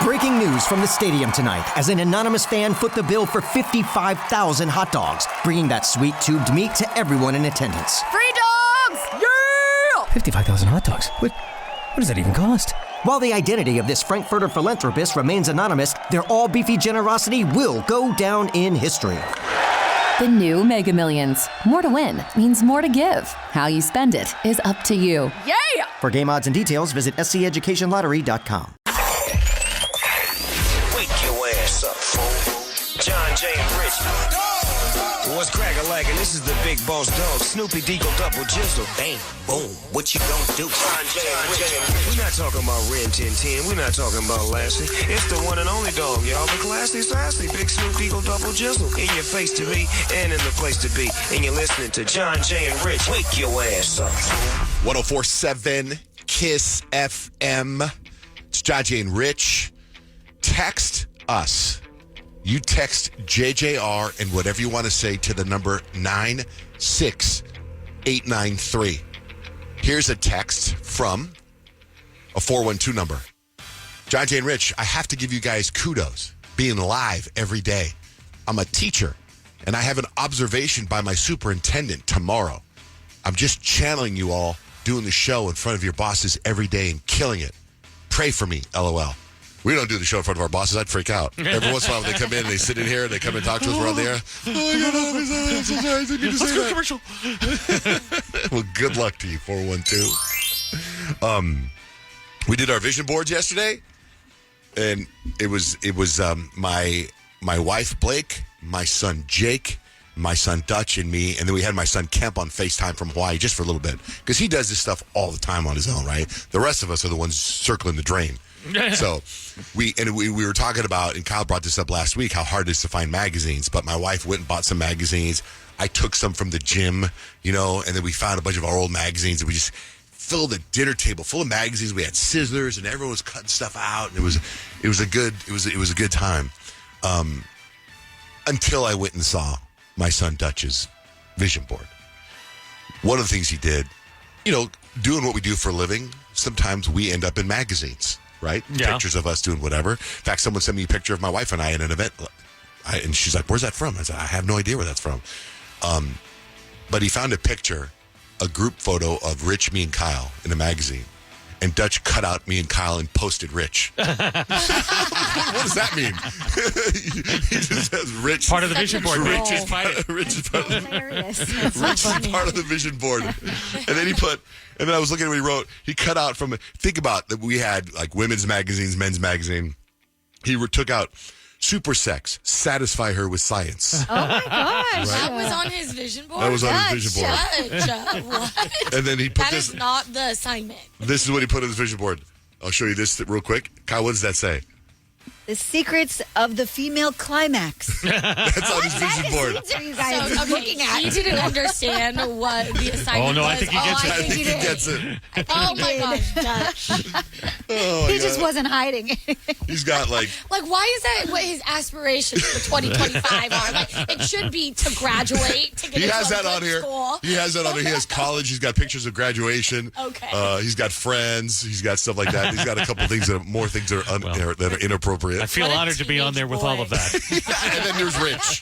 Breaking news from the stadium tonight as an anonymous fan foot the bill for 55,000 hot dogs, bringing that sweet tubed meat to everyone in attendance. Free dogs! Yeah! 55,000 hot dogs? What does that even cost? While the identity of this Frankfurter philanthropist remains anonymous, their all-beefy generosity will go down in history. The new Mega Millions. More to win means more to give. How you spend it is up to you. Yeah! For game odds and details, visit sceducationlottery.com. Wake your ass up, fool. Johnjay and Rich. What's crack-a-lackin'? This is the big boss dog. Snoopy Deagle Double Jizzle. Bang, boom. What you gonna do? Johnjay and Rich. We're not talking about Ren 1010. We're not talking about Lassie. It's the one and only dog, y'all. The classy, sassy, big Snoop Deagle Double Jizzle. In your face to be and in the place to be. And you're listening to Johnjay and Rich. Wake your ass up. 104.7 KISS FM. It's Johnjay and Rich. Text us. You text JJR and whatever you want to say to the number 96893. Here's a text from a 412 number. Johnjay and Rich, I have to give you guys kudos being live every day. I'm a teacher, and I have an observation by my superintendent tomorrow. I'm just channeling you all doing the show in front of your bosses every day and killing it. Pray for me, LOL. We don't do the show in front of our bosses. I'd freak out. Every once in a while, when they come in and they sit in here and they come and talk to us, we're on the air. I'm so sorry. I need to say that. Commercial. Well, good luck to you, 412. We did our vision boards yesterday, and it was my wife Blake, my son Jake, my son Dutch, and me, and then we had my son Kemp on FaceTime from Hawaii just for a little bit because he does this stuff all the time on his own, right? The rest of us are the ones circling the drain. So we were talking about, and Kyle brought this up last week, how hard it is to find magazines. But my wife went and bought some magazines. I took some from the gym, and then we found a bunch of our old magazines, and we just filled the dinner table full of magazines. We had scissors, and everyone was cutting stuff out. And it was a good time, until I went and saw my son Dutch's vision board. One of the things he did, doing what we do for a living, sometimes we end up in magazines. Right? Yeah. Pictures of us doing whatever. In fact, someone sent me a picture of my wife and I at an event. And she's like, where's that from? I said, I have no idea where that's from. But he found a picture, a group photo of Rich, me, and Kyle in a magazine. And Dutch cut out me and Kyle and posted Rich. What does that mean? He just has Rich. Part of the vision board. Rich is part of the vision board. And then and then I was looking at what he wrote. He cut out from, think about that we had like women's magazines, men's magazine. He took out Super Sex, Satisfy Her with Science. Oh my gosh. Right? That was on his vision board? That was on his vision board. What? And then he put that is not the assignment. This is what he put on his vision board. I'll show you this real quick. Kyle, what does that say? The secrets of the female climax. That's on his vision board. You guys looking at. He didn't understand what the assignment was. Oh, no, I think he gets it. I think he gets it. Oh, my gosh, Dutch. He just wasn't hiding. He's got why is that what his aspirations for 2025 are? Like, it should be to graduate, to get into a good school. He has that on here. He has college. He's got pictures of graduation. Okay. He's got friends. He's got stuff like that. He's got a couple things that are inappropriate. I feel honored to be on there with all of that. And then there's Rich.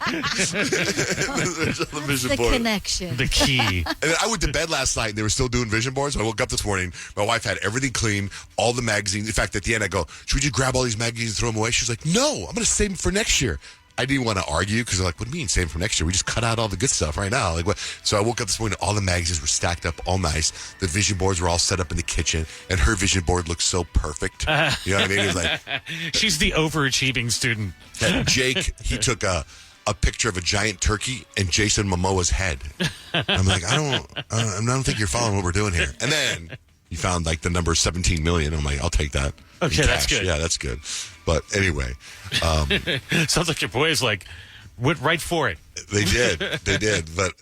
There's on the vision board. Connection. The key. And then I went to bed last night and they were still doing vision boards. I woke up this morning. My wife had everything clean, all the magazines. In fact, at the end, I go, should we just grab all these magazines and throw them away? She's like, no, I'm going to save them for next year. I didn't want to argue because they're like, what do you mean save them for next year? We just cut out all the good stuff right now. Like, what? So I woke up this morning, all the magazines were stacked up all nice. The vision boards were all set up in the kitchen, and her vision board looked so perfect. You know what I mean? It was like, she's the overachieving student. Jake, he took a picture of a giant turkey and Jason Momoa's head. I'm like, I don't think you're following what we're doing here. And then you found like the number 17 million. I'm like, I'll take that. Okay, that's good. Yeah, that's good. But anyway. Sounds like your boys went right for it. They did. But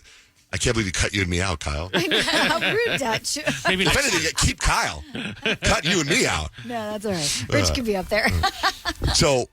I can't believe you cut you and me out, Kyle. How rude, Dutch. Maybe if anything, keep Kyle. Cut you and me out. No, that's all right. Rich can be up there. So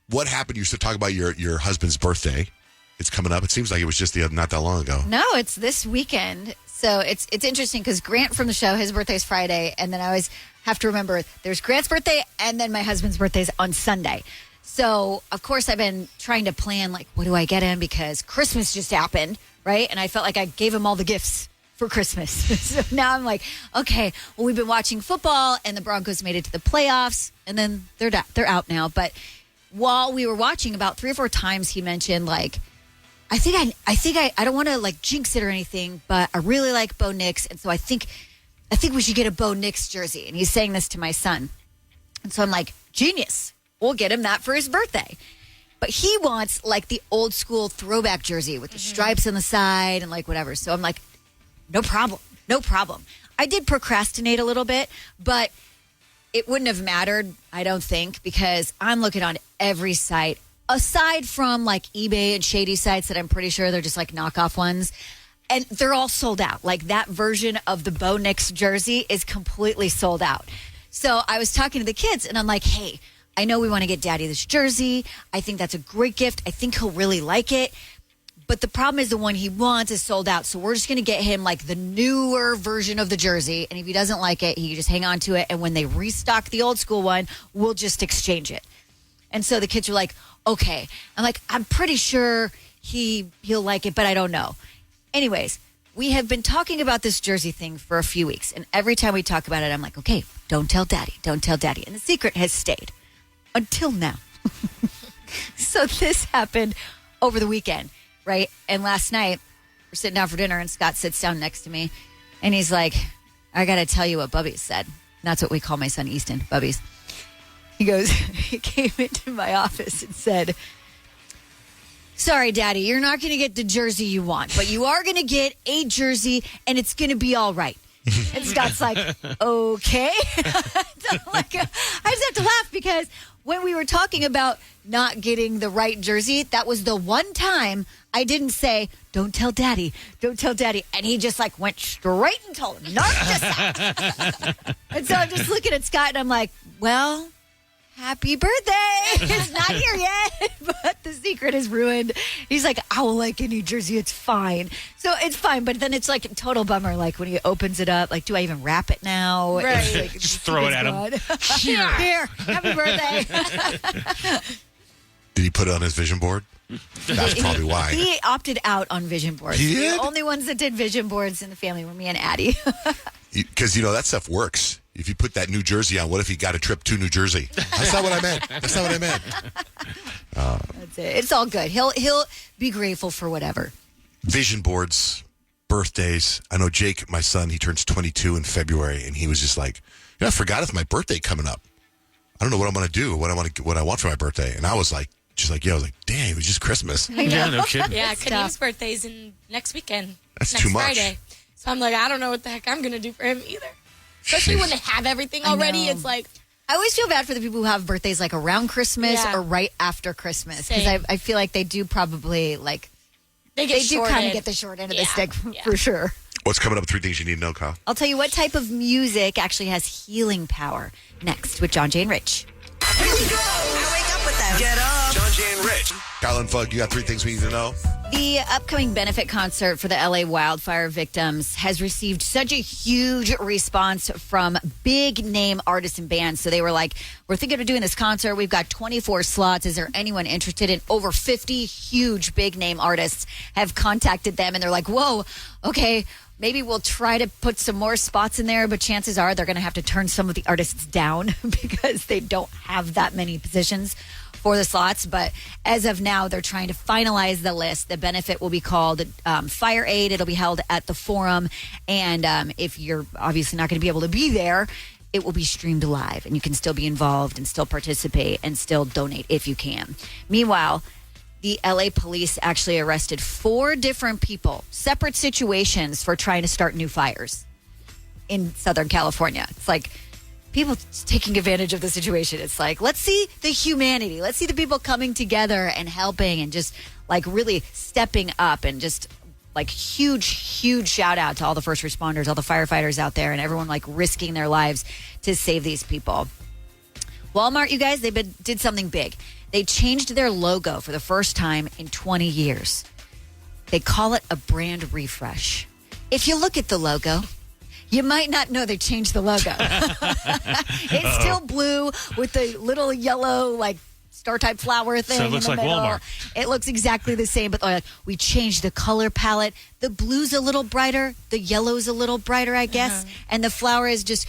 what happened? You used to talk about your husband's birthday. It's coming up. It seems like it was just not that long ago. No, it's this weekend. So it's interesting because Grant from the show, his birthday's Friday, and then I always have to remember there's Grant's birthday and then my husband's birthday's on Sunday. So, of course, I've been trying to plan, like, what do I get him? Because Christmas just happened, right? And I felt like I gave him all the gifts for Christmas. So now I'm like, okay, well, we've been watching football and the Broncos made it to the playoffs and then they're out now. But while we were watching, about 3 or 4 times he mentioned, like, I don't want to like jinx it or anything, but I really like Bo Nix, and so I think we should get a Bo Nix jersey. And he's saying this to my son, and so I'm like, genius. We'll get him that for his birthday. But he wants like the old school throwback jersey with the stripes on the side and like whatever. So I'm like, no problem. I did procrastinate a little bit, but it wouldn't have mattered, I don't think, because I'm looking on every site. Aside from like eBay and shady sites that I'm pretty sure they're just like knockoff ones. And they're all sold out. Like that version of the Bo Nix jersey is completely sold out. So I was talking to the kids and I'm like, hey, I know we want to get Daddy this jersey. I think that's a great gift. I think he'll really like it. But the problem is the one he wants is sold out. So we're just going to get him like the newer version of the jersey. And if he doesn't like it, he can just hang on to it. And when they restock the old school one, we'll just exchange it. And so the kids were like, okay. I'm like, I'm pretty sure he'll like it, but I don't know. Anyways, we have been talking about this jersey thing for a few weeks. And every time we talk about it, I'm like, okay, don't tell Daddy. And the secret has stayed until now. So this happened over the weekend, right? And last night, we're sitting down for dinner and Scott sits down next to me. And he's like, I got to tell you what Bubby's said. And that's what we call my son Easton, Bubby's. He goes, he came into my office and said, sorry, Daddy, you're not going to get the jersey you want, but you are going to get a jersey and it's going to be all right. And Scott's like, okay. So like, I just have to laugh because when we were talking about not getting the right jersey, that was the one time I didn't say, don't tell Daddy. And he just like went straight and told him, not just that. And so I'm just looking at Scott and I'm like, well, happy birthday. It's not here yet, but the secret is ruined. He's like, I will like any jersey. It's fine. So it's fine. But then it's like a total bummer. Like when he opens it up, like, do I even wrap it now? Right. Like, Just throw it at him. Here. Happy birthday. Did he put it on his vision board? That's probably why. He opted out on vision boards. He did? The only ones that did vision boards in the family were me and Addie. Because, that stuff works. If you put that New Jersey on, what if he got a trip to New Jersey? That's not what I meant. That's it. It's all good. He'll be grateful for whatever. Vision boards, birthdays. I know Jake, my son, he turns 22 in February, and he was just like, I forgot it's my birthday coming up. I don't know what I'm going to do, what I want for my birthday. And I was like, damn, it was just Christmas. Yeah, no kidding. Yeah, Kadeem's birthday's in next weekend. That's next too much. Friday. So I'm like, I don't know what the heck I'm going to do for him either. Especially when they have everything already. It's like, I always feel bad for the people who have birthdays like around Christmas or right after Christmas. Because I feel like they do probably like, they do kind of get the short end of the stick for sure. What's coming up? 3 things you need to know, Kyle. I'll tell you what type of music actually has healing power next with Johnjay and Rich. Here we go. I wake up with them. Get up. Johnjay and Rich. Kyle and Fug, you got 3 things we need to know? The upcoming benefit concert for the LA wildfire victims has received such a huge response from big name artists and bands. So they were like, we're thinking of doing this concert. We've got 24 slots. Is there anyone interested? And over 50 huge big name artists have contacted them. And they're like, whoa, okay, maybe we'll try to put some more spots in there. But chances are they're going to have to turn some of the artists down because they don't have that many positions for the slots. But as of now, they're trying to finalize the list. The benefit will be called Fire Aid. It'll be held at the Forum. And if you're obviously not going to be able to be there, it will be streamed live. And you can still be involved and still participate and still donate if you can. Meanwhile, the LA police actually arrested 4 different people, separate situations, for trying to start new fires in Southern California. It's like people taking advantage of the situation. It's like, let's see the humanity. Let's see the people coming together and helping and just like really stepping up, and just like huge shout out to all the first responders, all the firefighters out there, and everyone like risking their lives to save these people. Walmart, you guys, did something big. They changed their logo for the first time in 20 years. They call it a brand refresh. If you look at the logo, you might not know they changed the logo. It's still blue with the little yellow, like, star-type flower thing. So it looks in the like middle. Walmart. It looks exactly the same, but we changed the color palette. The blue's a little brighter. The yellow's a little brighter, I guess. And the flower is just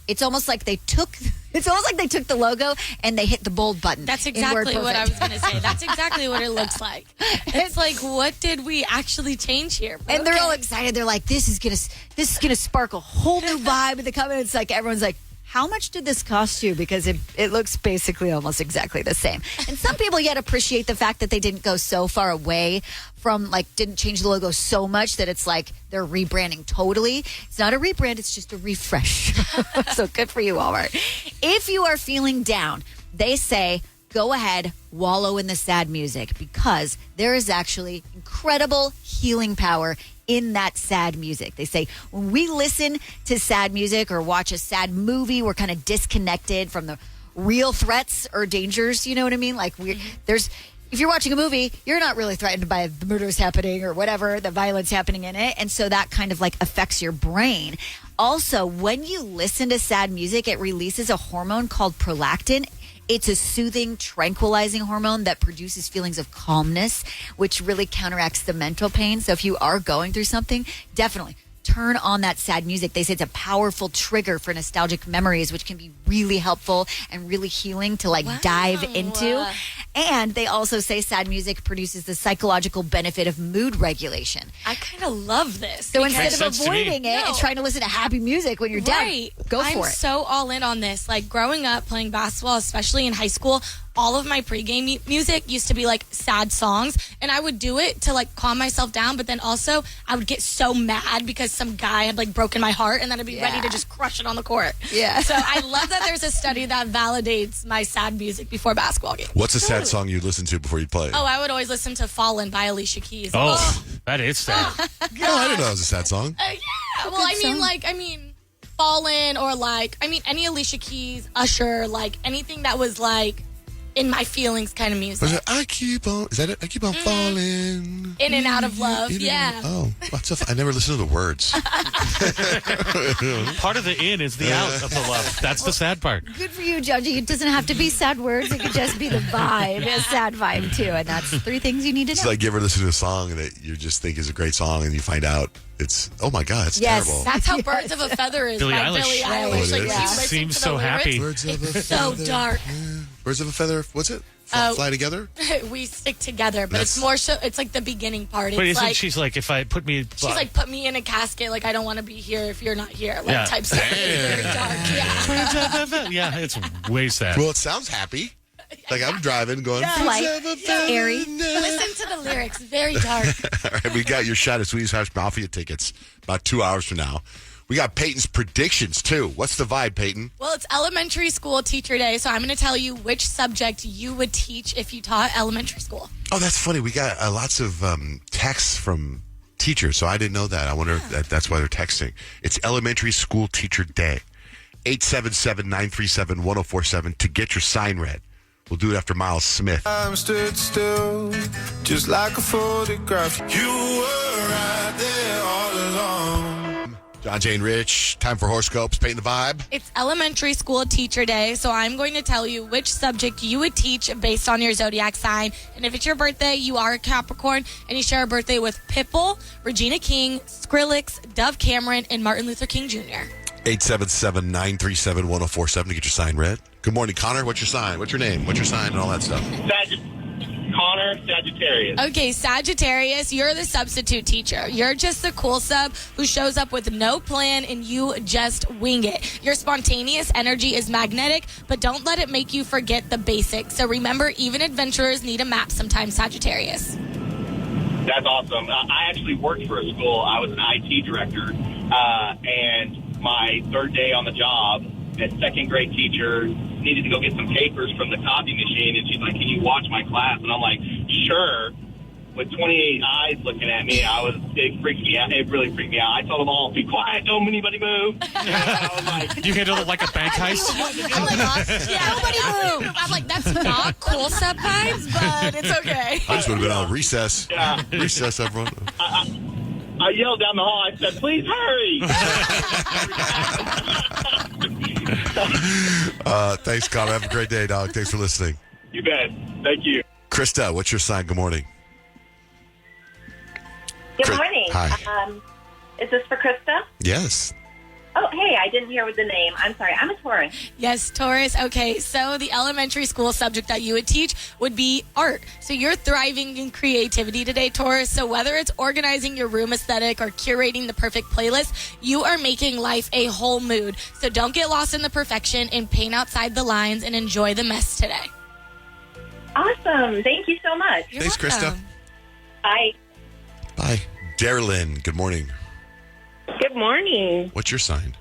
it's almost like they took the logo and they hit the bold button. That's exactly what I was going to say. That's exactly what it looks like. It's like, what did we actually change here? And they're all excited. They're like, this is gonna spark a whole new vibe in the company. It's like everyone's like, how much did this cost you? Because it looks basically almost exactly the same. And some people yet appreciate the fact that they didn't go so far away from, didn't change the logo so much that it's like they're rebranding totally. It's not a rebrand, it's just a refresh. So good for you, Walmart. If you are feeling down, they say, go ahead, wallow in the sad music, because there is actually incredible healing power in that sad music. They say when we listen to sad music or watch a sad movie, we're kind of disconnected from the real threats or dangers. You know what I mean? If you're watching a movie, you're not really threatened by the murders happening or whatever, the violence happening in it. And so that kind of affects your brain. Also, when you listen to sad music, it releases a hormone called prolactin. It's a soothing, tranquilizing hormone that produces feelings of calmness, which really counteracts the mental pain. So if you are going through something, definitely turn on that sad music. They say it's a powerful trigger for nostalgic memories, which can be really helpful and really healing to dive into. And they also say sad music produces the psychological benefit of mood regulation. I kind of love this. So instead of avoiding it and trying to listen to happy music when you're down, go for it. I'm so all in on this. Growing up playing basketball, especially in high school, all of my pregame music used to be sad songs, and I would do it to calm myself down, but then also I would get so mad because some guy had broken my heart, and then I'd be ready to just crush it on the court. Yeah. So I love that there's a study that validates my sad music before basketball games. What's a sad song you listen to before you play? Oh, I would always listen to Fallen by Alicia Keys. Oh, that is sad. I didn't know it was a sad song. Yeah. Well, I mean, Fallen or any Alicia Keys, Usher, anything that was in my feelings kind of music. Was it, I keep on falling. In and out of love, yeah. I never listened to the words. Part of the in is the out of the love. That's the sad part. Good for you, Johnjay. It doesn't have to be sad words. It could just be the vibe, a sad vibe, too. And that's 3 things you need to know. It's you ever listen to a song that you just think is a great song and you find out it's, oh my God, it's terrible. That's how Birds of a Feather is Billie by Eilish. Billie Oh, Eilish. it is? You It listen seems to so the lyrics, happy. Birds of a it's so feather. dark. Birds of a feather, what's it? Fly together? We stick together, but it's more so, it's the beginning part. But It's isn't she's if I put me... she's put me in a casket, I don't want to be here if you're not here, type stuff. It's very dark, yeah. Yeah, it's way sad. Well, it sounds happy. I'm driving, going... Light, airy. Listen to the lyrics. Very dark. All right, we got your shot at Swedish House Mafia tickets about 2 hours from now. We got Peyton's predictions, too. What's the vibe, Peyton? Well, it's elementary school teacher day, so I'm going to tell you which subject you would teach if you taught elementary school. Oh, that's funny. We got lots of texts from teachers, so I didn't know that. I wonder if that's why they're texting. It's elementary school teacher day. 877-937-1047 to get your sign read. We'll do it after Miles Smith. I'm stood still, just like a photograph. You were right there all along. Johnjay and Rich, time for horoscopes. Painting the vibe. It's elementary school teacher day, so I'm going to tell you which subject you would teach based on your zodiac sign. And if it's your birthday, you are a Capricorn, and you share a birthday with Pitbull, Regina King, Skrillex, Dove Cameron, and Martin Luther King Jr. 877-937-1047 to get your sign read. Good morning, Connor. What's your sign? What's your name? What's your sign and all that stuff? Connor, Sagittarius. Okay, Sagittarius, you're the substitute teacher. You're just the cool sub who shows up with no plan and you just wing it. Your spontaneous energy is magnetic, but don't let it make you forget the basics. So remember, even adventurers need a map sometimes, Sagittarius. That's awesome. I actually worked for a school. I was an IT director, and my third day on the job, a second grade teacher needed to go get some papers from the copy machine, and she's like, can you watch my class? And I'm like, sure. With 28 eyes looking at me, it freaked me out. It really freaked me out. I told them all, be quiet, don't anybody move. I was like, you handled it like a bank heist? Nobody move. I'm like, that's not cool sub vibes, but it's okay. I just would have been on recess. Yeah. Recess, everyone. I I yelled down the hall. I said, please hurry. Thanks, Connor. Have a great day, dog. Thanks for listening. You bet. Thank you. Krista, what's your sign? Good morning. Good morning. Hi. Is this for Krista? Yes. Oh, hey, I didn't hear with the name. I'm sorry. I'm a Taurus. Yes, Taurus. Okay, so the elementary school subject that you would teach would be art. So you're thriving in creativity today, Taurus. So whether it's organizing your room aesthetic or curating the perfect playlist, you are making life a whole mood. So don't get lost in the perfection and paint outside the lines and enjoy the mess today. Awesome. Thank you so much. Thanks, Krista. Bye. Bye. Darlyn, good morning. Good morning. What's your sign?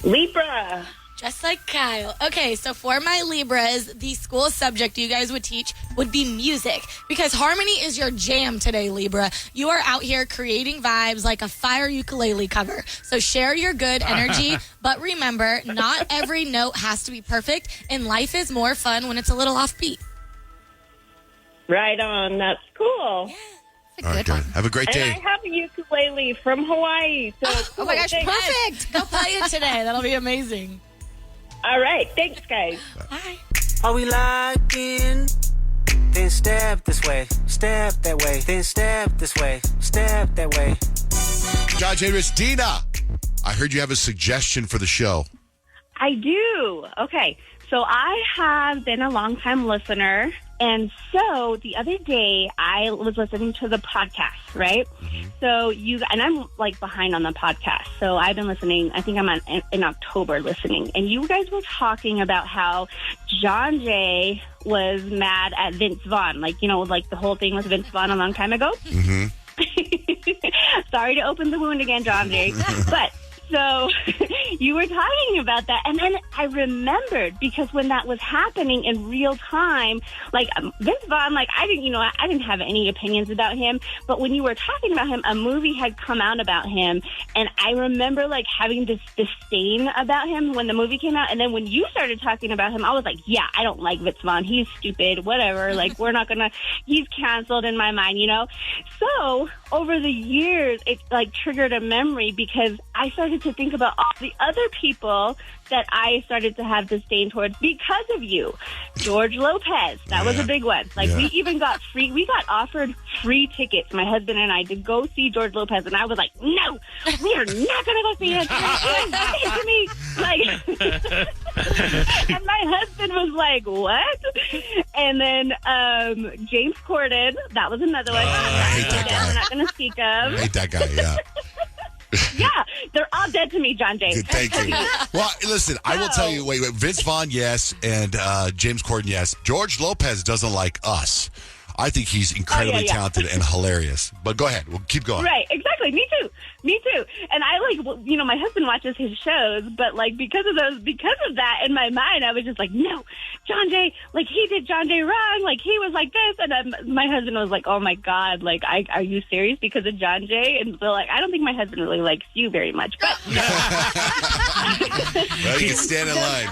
Libra. Just like Kyle. Okay, so for my Libras, the school subject you guys would teach would be music, because harmony is your jam today, Libra. You are out here creating vibes like a fire ukulele cover. So share your good energy, but remember, not every note has to be perfect, and life is more fun when it's a little offbeat. Right on. That's cool. Yeah. All right, good. Have a great day. And I have a ukulele from Hawaii. So Oh my gosh, thanks. perfect. Go play it today. That'll be amazing. All right. Thanks, guys. Bye. Are we locked in? Then step this way, step that way, then step this way, step that way. Johnjay and Rich, Dina, I heard you have a suggestion for the show. I do. Okay. So I have been a longtime listener. And so the other day I was listening to the podcast, right? Mm-hmm. So and I'm like behind on the podcast. So I've been listening. I think I'm in October listening. And you guys were talking about how Johnjay was mad at Vince Vaughn. Like, like the whole thing with Vince Vaughn a long time ago. Mm-hmm. Sorry to open the wound again, Johnjay. But so you were talking about that, and then I remembered, because when that was happening in real time, like Vince Vaughn, like I didn't have any opinions about him, but when you were talking about him, a movie had come out about him, and I remember like having this disdain about him when the movie came out, and then when you started talking about him, I was like, yeah, I don't like Vince Vaughn. He's stupid, whatever. Like he's canceled in my mind, So over the years, it like triggered a memory, because I started to think about all the other people that I started to have disdain towards because of you. George Lopez, that was a big one. Like we got offered free tickets, my husband and I, to go see George Lopez, and I was like, no, we are not going to go see him. To me, like, and my husband was like, what? And then James Corden, that was another one. I'm not going to speak of. I hate that guy, yeah. Yeah, they're all dead to me, Johnjay. Good, thank you. Well, listen, I will tell you, wait, Vince Vaughn, yes, and James Corden, yes. George Lopez doesn't like us. I think he's incredibly talented and hilarious. But go ahead. We'll keep going. Right, exactly. Me too. And I my husband watches his shows, but like because of that, in my mind, I was just like, no, Johnjay, like he did Johnjay wrong. Like he was like this. And my husband was like, oh my God, like, are you serious because of Johnjay? And so like, I don't think my husband really likes you very much, but. Well, you can stand in line.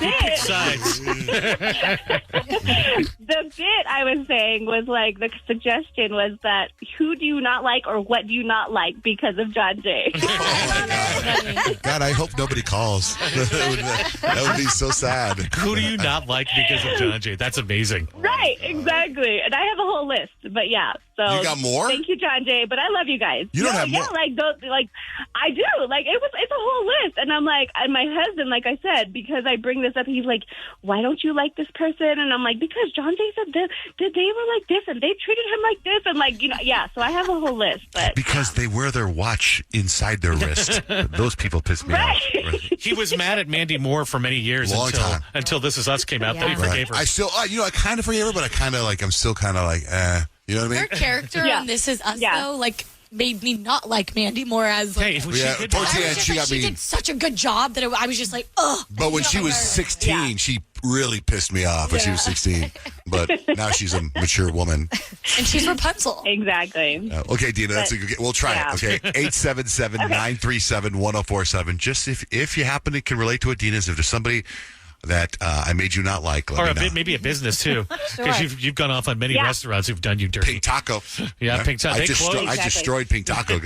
The bit I was saying was like, the suggestion was that who do you not like or what do you not like because of Johnjay? Oh my God, I hope nobody calls. That would be so sad. Who do you not like because of Johnjay? That's amazing. Right, exactly. And I have a whole list, but yeah. So you got more? Thank you, Johnjay. But I love you guys. You don't have more? Yeah, like I do. Like it's a whole list, and I'm like, and my husband, like I said, because I bring this up, he's like, why don't you like this person? And I'm like, because Johnjay said this, they were like this, and they treated him like this, and like yeah. So I have a whole list, but because they wear their watch inside their wrist. Those people piss me off. He was mad at Mandy Moore for many years until This Is Us came out. Then he forgave her. I still, I kind of forgave her, but I kind of like, I'm still kind of like, you know what I mean? Her character on This Is Us, though, like, made me not like Mandy Moore as like. She did such a good job that I was just like, ugh. But when she was 16, she really pissed me off when she was 16. But now she's a mature woman. And she's Rapunzel. Exactly. Okay, Dina, that's a good. We'll try it. Okay, 877-937-1047. Just if you happen to can relate to it, Dina, if there's somebody that I made you not like. Or maybe a business, too. Because you've gone off on many restaurants who've done you dirty. Pink Taco. Yeah, Pink Taco. I destroyed Pink Taco.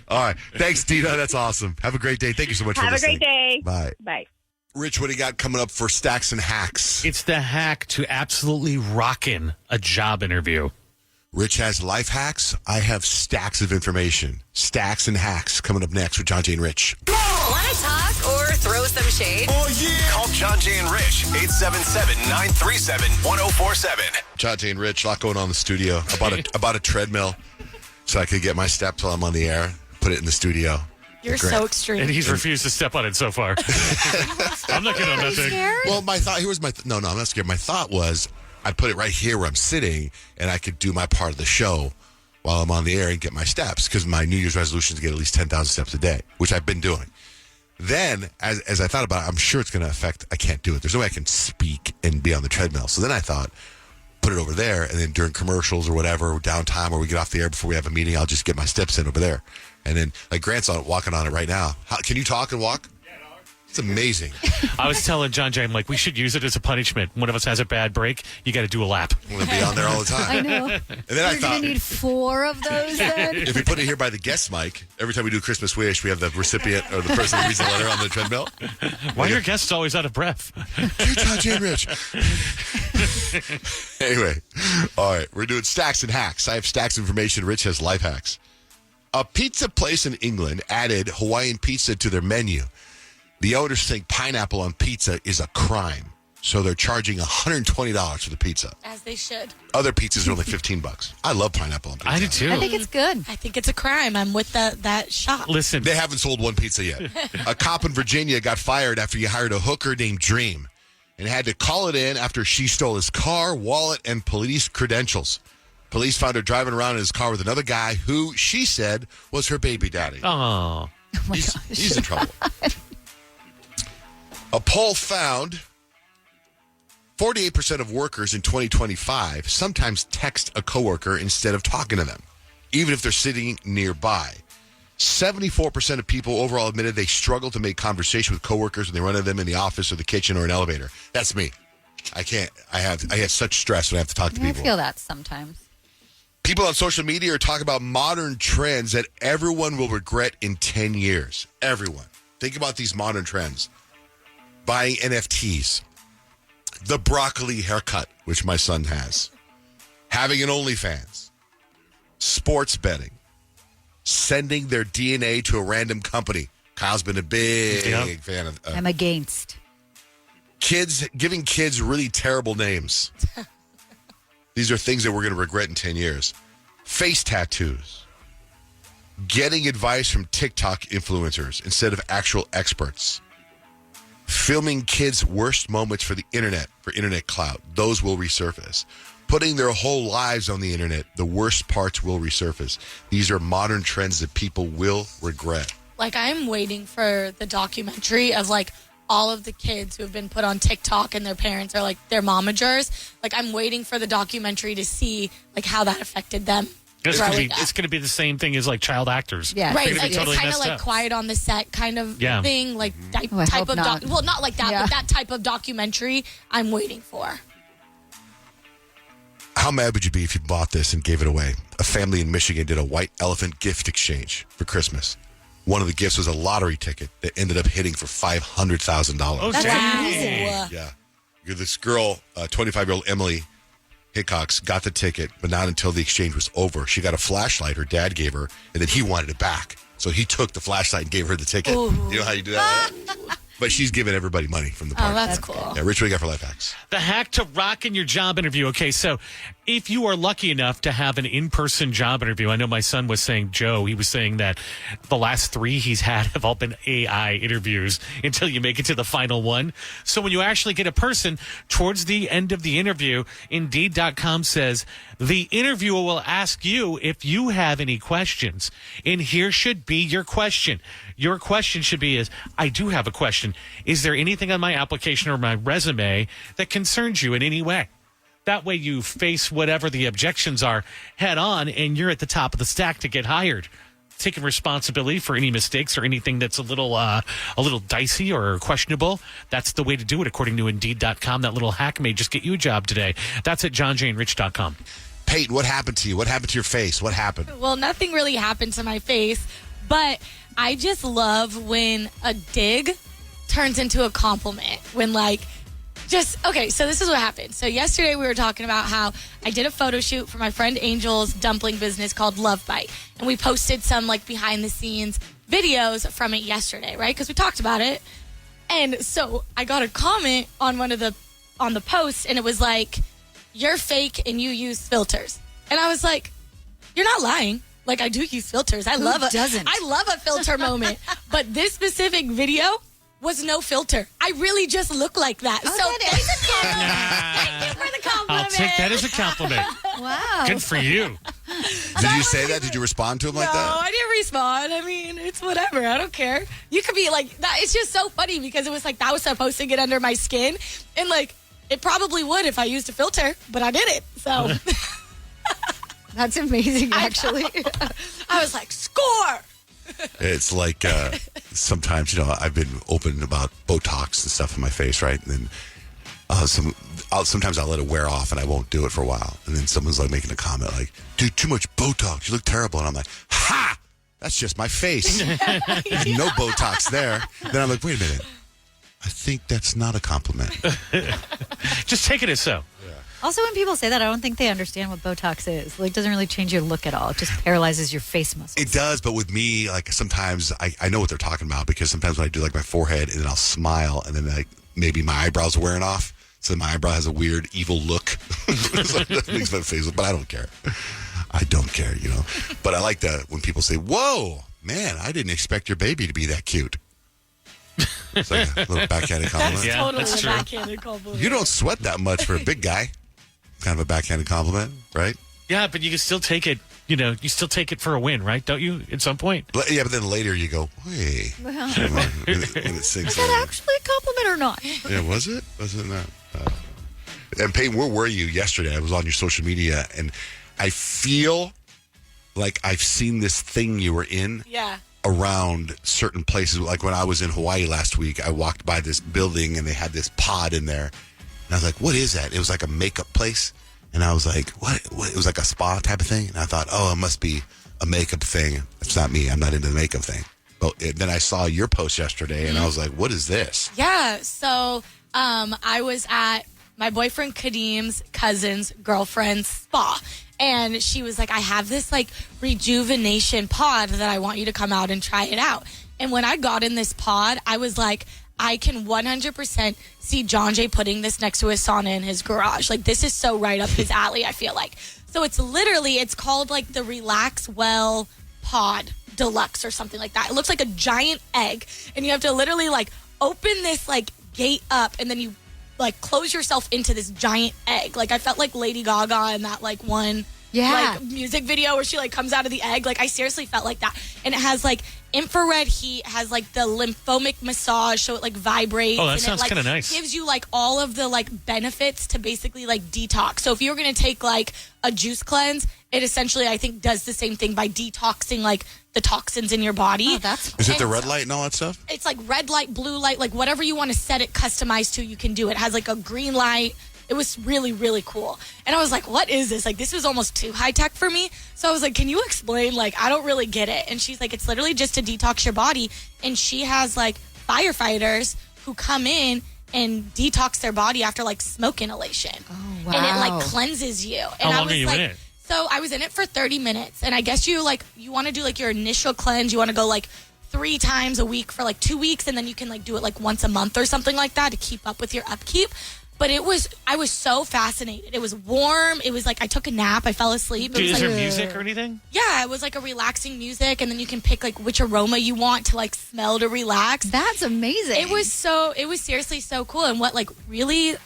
All right. Thanks, Tina. That's awesome. Have a great day. Thank you so much for listening. Have a great day. Bye. Bye. Rich, what do you got coming up for Stacks and Hacks? It's the hack to absolutely rockin' a job interview. Rich has life hacks. I have stacks of information. Stacks and hacks coming up next with Johnjay and Rich. Want to talk or throw some shade? Oh, yeah. Call Johnjay and Rich, 877-937-1047. Johnjay and Rich, a lot going on in the studio. About a treadmill so I could get my steps while I'm on the air. Put it in the studio. You're so extreme. And he's refused to step on it so far. I'm not getting on that thing. Well, my thought, here was no, I'm not scared. My thought was I put it right here where I'm sitting and I could do my part of the show while I'm on the air and get my steps because my New Year's resolution is to get at least 10,000 steps a day, which I've been doing. Then, as I thought about it, I'm sure it's going to affect, I can't do it. There's no way I can speak and be on the treadmill. So then I thought, put it over there, and then during commercials or whatever, downtime, or we get off the air before we have a meeting, I'll just get my steps in over there. And then, like Grant's walking on it right now. Can you talk and walk? It's amazing. I was telling Johnjay, I'm like, we should use it as a punishment. One of us has a bad break, you got to do a lap. I'm going to be on there all the time. I know. And then You're going to need 4 of those then? If we put it here by the guest mic, every time we do Christmas Wish, we have the recipient or the person who reads the letter on the treadmill. Why are your guests always out of breath? Dear Johnjay and Rich. Anyway, all right, we're doing stacks and hacks. I have stacks of information. Rich has life hacks. A pizza place in England added Hawaiian pizza to their menu. The owners think pineapple on pizza is a crime, so they're charging $120 for the pizza. As they should. Other pizzas are only $15. I love pineapple on pizza. I do too. I think it's good. I think it's a crime. I'm with that shop. Listen, they haven't sold one pizza yet. A cop in Virginia got fired after he hired a hooker named Dream and had to call it in after she stole his car, wallet, and police credentials. Police found her driving around in his car with another guy who she said was her baby daddy. Oh, he's in trouble. A poll found 48% of workers in 2025 sometimes text a coworker instead of talking to them, even if they're sitting nearby. 74% of people overall admitted they struggle to make conversation with coworkers when they run into them in the office or the kitchen or an elevator. That's me. I can't. I have such stress when I have to talk to people. I feel that sometimes. People on social media are talking about modern trends that everyone will regret in 10 years. Everyone. Think about these modern trends. Buying NFTs. The broccoli haircut, which my son has. Having an OnlyFans. Sports betting. Sending their DNA to a random company. Kyle's been a big fan of. I'm against. Giving kids really terrible names. These are things that we're going to regret in 10 years. Face tattoos. Getting advice from TikTok influencers instead of actual experts. Filming kids' worst moments for the internet, for internet clout. Those will resurface. Putting their whole lives on the internet. The worst parts will resurface. These are modern trends that people will regret. Like, I'm waiting for the documentary of, like, all of the kids who have been put on TikTok and their parents are, like, their momagers. Like, I'm waiting for the documentary to see, like, how that affected them. It's going to be the same thing as, like, child actors. Yeah. Right. Like, It's kind of like Quiet on the Set kind of thing. Like, type of well, not like that, but that type of documentary I'm waiting for. How mad would you be if you bought this and gave it away? A family in Michigan did a white elephant gift exchange for Christmas. One of the gifts was a lottery ticket that ended up hitting for $500,000. Oh, That's amazing. Yeah. This girl, 25-year-old Emily Hickox, got the ticket, but not until the exchange was over. She got a flashlight her dad gave her, and then he wanted it back. So he took the flashlight and gave her the ticket. Ooh. You know how you do that? But she's giving everybody money from the party. Oh, that's cool. Yeah, Rich, what do you got for life hacks? The hack to rock in your job interview. Okay, so if you are lucky enough to have an in-person job interview, I know my son was saying, Joe, he was saying that the last 3 he's had have all been AI interviews until you make it to the final one. So when you actually get a person towards the end of the interview, Indeed.com says the interviewer will ask you if you have any questions. And here should be your question. Your question should be I do have a question. Is there anything on my application or my resume that concerns you in any way? That way you face whatever the objections are head on and you're at the top of the stack to get hired. taking responsibility for any mistakes or anything that's a little dicey or questionable, that's the way to do it, according to Indeed.com. That little hack may just get you a job today. That's at JohnJayandRich.com. Peyton, what happened to you? What happened to your face? What happened? Well, nothing really happened to my face, but I just love when a dig turns into a compliment. When okay, so this is what happened. So yesterday we were talking about how I did a photo shoot for my friend Angel's dumpling business called Love Bite. And we posted some behind the scenes videos from it yesterday, right? Because we talked about it. And so I got a comment on on the post, and it was like, "You're fake and you use filters." And I was like, "You're not lying. I do use filters. I love a filter moment." But this specific video was no filter. I really just look like that. Oh, so thanks Thank you for the compliment. I'll take that as a compliment. Wow. Good for you. Did you say that? Did you respond to him like that? No, I didn't respond. I mean, it's whatever. I don't care. You could be like that. It's just so funny because it was that was supposed to get under my skin. And it probably would if I used a filter, but I didn't. So That's amazing, actually. I was like, score! It's like sometimes, I've been open about Botox and stuff in my face, right? And then sometimes I'll let it wear off and I won't do it for a while. And then someone's making a comment like, "Dude, too much Botox. You look terrible." And I'm like, "Ha! That's just my face." There's no Botox there. Then I'm like, "Wait a minute. I think that's not a compliment." Just take it as so. Also, when people say that, I don't think they understand what Botox is. It doesn't really change your look at all. It just paralyzes your face muscles. It does, but with me, sometimes I know what they're talking about because sometimes when I do my forehead and then I'll smile and then maybe my eyebrows are wearing off. So my eyebrow has a weird, evil look. So that makes my face look, but I don't care. I don't care, But I like that when people say, "Whoa, man, I didn't expect your baby to be that cute." It's like a little backhanded compliment. That's totally a backhanded compliment. You don't sweat that much for a big guy. Kind of a backhanded compliment, right? Yeah, but you can still take it, you still take it for a win, right? Don't you, at some point? Yeah, but then later you go, "Hey." Well, when it sinks is that actually a compliment or not? Yeah, was it? Was it not? And Payton, where were you yesterday? I was on your social media, and I feel like I've seen this thing you were in around certain places. Like when I was in Hawaii last week, I walked by this building, and they had this pod in there. And I was like, "What is that?" It was like a makeup place. And I was like, what? It was like a spa type of thing. And I thought, it must be a makeup thing. It's not me. I'm not into the makeup thing. But then I saw your post yesterday, and I was like, what is this? Yeah. So I was at my boyfriend Kadim's cousin's girlfriend's spa. And she was like, "I have this rejuvenation pod that I want you to come out and try it out." And when I got in this pod, I was like, I can 100% see Johnjay putting this next to his sauna in his garage. This is so right up his alley, I feel like. So it's called the Relax Well Pod Deluxe or something like that. It looks like a giant egg, and you have to literally open this gate up, and then you close yourself into this giant egg. I felt like Lady Gaga in that one music video where she comes out of the egg. I seriously felt like that. And it has infrared heat, has the lymphomic massage, so it vibrates. Oh, that sounds kind of nice. Gives you all of the benefits to basically detox. So if you were going to take a juice cleanse, it essentially I think does the same thing by detoxing the toxins in your body. Oh, that's Is it the red light and all that stuff? It's red light, blue light, whatever you want to set it customized to, you can do it. It has a green light. It was really, really cool. And I was like, what is this? This was almost too high tech for me. So I was like, can you explain? I don't really get it. And she's like, it's literally just to detox your body. And she has firefighters who come in and detox their body after smoke inhalation. Oh, wow. And it cleanses you. And How long are you in it? So I was in it for 30 minutes. And I guess you you want to do your initial cleanse. You want to go 3 times a week for 2 weeks. And then you can do it once a month or something like that to keep up with your upkeep. But I was so fascinated. It was warm. It was I took a nap. I fell asleep. Is there music or anything? Yeah, it was a relaxing music. And then you can pick which aroma you want to smell to relax. That's amazing. It was seriously so cool. And what really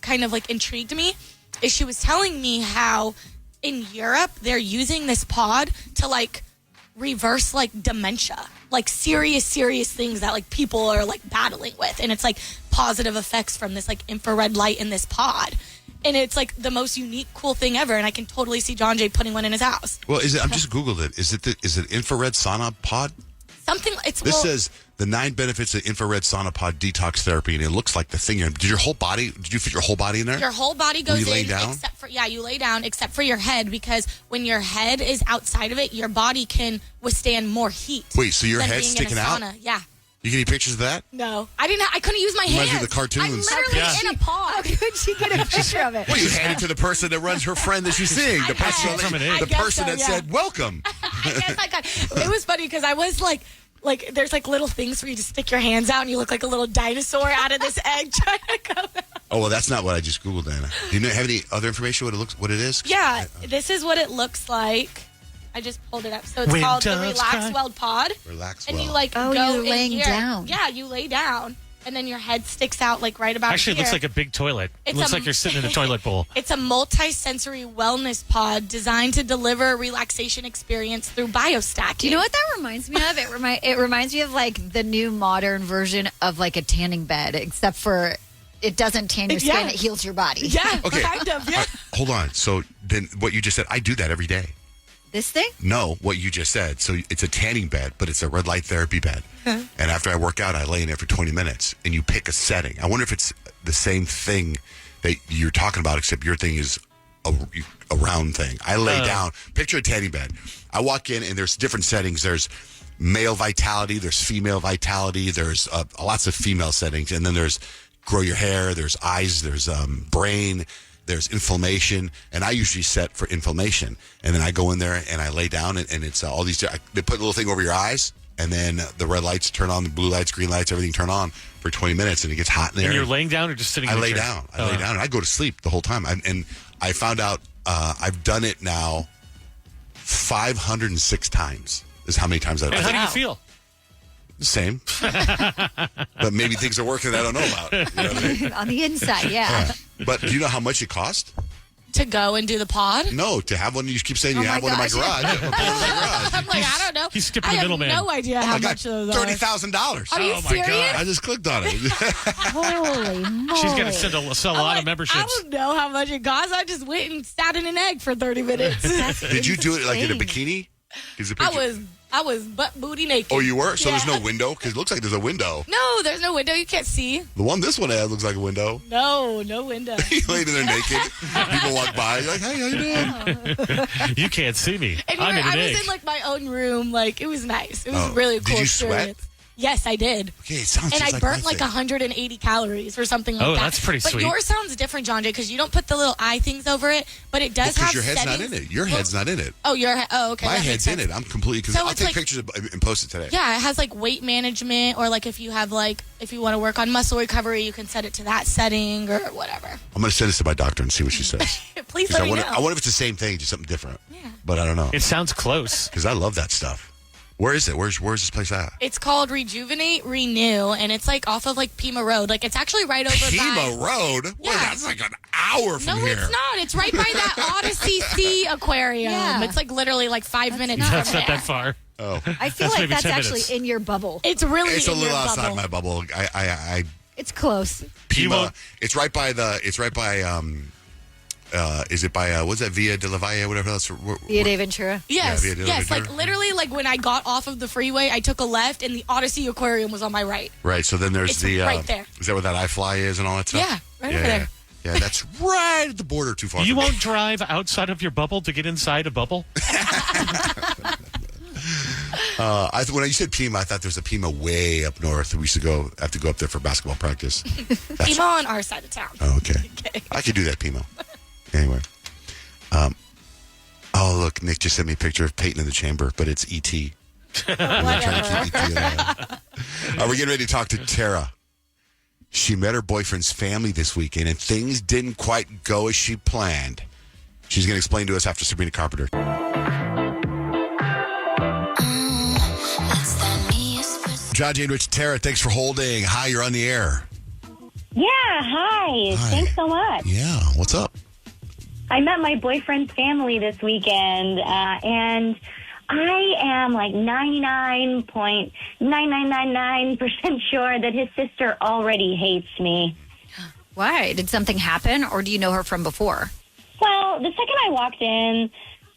kind of intrigued me is she was telling me how in Europe they're using this pod to reverse dementia, serious things that people are battling with, and it's positive effects from this infrared light in this pod. And it's like the most unique, cool thing ever. And I can totally see Johnjay putting one in his house. Well, is it? I'm just Googled it. Is it infrared sauna pod? Something. This says the 9 benefits of infrared sauna pod detox therapy, and it looks like the thing. Did you fit your whole body in there? Your whole body goes you lay in, down? except for you lay down, except for your head, because when your head is outside of it, your body can withstand more heat. Wait, so your than head's being in a sticking out? sauna. Yeah. You get any pictures of that? No, I didn't. I couldn't use my Reminds me hands. of the cartoons. I'm literally in a pod. How could she get a picture of it? Well, you hand it to the person that runs her friend that she's seeing. The person, that said, welcome. I guess I got. It was funny because I was like there's like little things for you to stick your hands out, and you look like a little dinosaur out of this egg trying to come out. Oh, well, that's not what I just Googled, Anna. Do you have any other information what it is? Yeah, this is what it looks like. I just pulled it up. So it's called the Relax Well Pod. Relax And Well. you go you're in laying here. down. Yeah, you lay down, and then your head sticks out like right about Actually, here. it looks like a big toilet. It looks like you're sitting in a toilet bowl. It's a multi-sensory wellness pod designed to deliver a relaxation experience through biostacking. Do you know what that reminds me of? It reminds me of like the new modern version of like a tanning bed, except for it doesn't tan your skin; it heals your body. Yeah, Okay. kind of. Yeah. Hold on. So then what you just said, I do that every day. This thing? No, what you just said. So it's a tanning bed, but it's a red light therapy bed. And after I work out, I lay in there for 20 minutes, and you pick a setting. I wonder if it's the same thing that you're talking about, except your thing is a round thing. I lay down. Picture a tanning bed. I walk in, and there's different settings. There's male vitality. There's female vitality. There's lots of female settings. And then there's grow your hair. There's eyes. There's brain. There's inflammation, and I usually set for inflammation. And then I go in there and I lay down, and it's all these. They put a little thing over your eyes, and then the red lights turn on, the blue lights, green lights, everything turn on for 20 minutes, and it gets hot in there. And you're laying down or just sitting? I in the lay chair? down. I lay down, and I go to sleep the whole time. And I found out I've done it now 506 times. Is how many times I've done it. And how do you feel? Same. But maybe things are working that I don't know about. You know what I mean? On the inside, yeah. But do you know how much it cost? To go and do the pod? No, to have one. You keep saying Oh you my have one in my gosh. garage. I'm like, I don't know. He's skipping I the have middleman. no idea how much those are. $30,000. Are you serious? I just clicked on it. Holy moly. She's going to sell a lot of I memberships. don't know how much it costs. I just went and sat in an egg for 30 minutes. Did you do it like in a bikini? Is it I was butt booty naked. Oh, you were? So there's Yeah. no window? Because it looks like there's a window. No, there's no window. You can't see. This one has looks like a window. No window. You laid in there naked. People walk by. You're like, hey, how you doing? You can't see me. And I'm in an I egg. was in like my own room. Like it was nice. It was Oh. a really Did cool you sweat? experience. Yes, I did. Okay, it sounds And just I like burnt my like thing. 180 calories or something like Oh, that. that's pretty but sweet. yours sounds different, Johnjay, because you don't put the little eye things over it, but it does have Because your head's settings. not in it. Your head's not in it. Oh, okay. My that makes head's in sense. it. I'm completely. Because So I'll it's take like- pictures and post it today. Yeah, it has like weight management, or like if you have if you want to work on muscle recovery, you can set it to that setting or whatever. I'm going to send this to my doctor and see what she says. Please 'Cause let me know. I wonder if it's the same thing, just something different. Yeah. But I don't know. It sounds close. Because I love that stuff. Where is it? Where's this place at? It's called Rejuvenate Renew, and it's like off of like Pima Road. Like it's actually right over Pima by Road? Yeah. Wait, that's like an hour from No, here. it's not. It's right by that Odyssey Sea Aquarium. Yeah. It's like literally like 5 minutes That's from not there. that far. Oh. I feel That's like maybe that's 10 actually minutes. in your bubble. It's really It's a in little your outside bubble. my bubble. I It's close. Pima. It's right by is it by what's that, Via de la Valle, whatever that's Via de Ventura. Yes, Via de la yes. Ventura. Like literally, like when I got off of the freeway, I took a left, and the Odyssey Aquarium was on my right. Right, so then there's It's the right there. Is that where that iFly is and all that stuff? Yeah, right over there. Yeah, that's right at the border, too far. You from me. won't drive outside of your bubble to get inside a bubble? When you said Pima, I thought there was a Pima way up north. We used to have to go up there for basketball practice. Pima on our side of town. Oh, okay. I could do that, Pima. Anyway. Oh, look, Nick just sent me a picture of Payton in the chamber, but it's E.T. I'm not trying to keep E.T. We're getting ready to talk to Tara. She met her boyfriend's family this weekend, and things didn't quite go as she planned. She's going to explain to us after Sabrina Carpenter. Johnjay and Rich, Tara, thanks for holding. Hi, you're on the air. Yeah, hi. Thanks so much. Yeah, what's up? I met my boyfriend's family this weekend, and I am like 99.9999% sure that his sister already hates me. Why? Did something happen, or do you know her from before? Well, the second I walked in,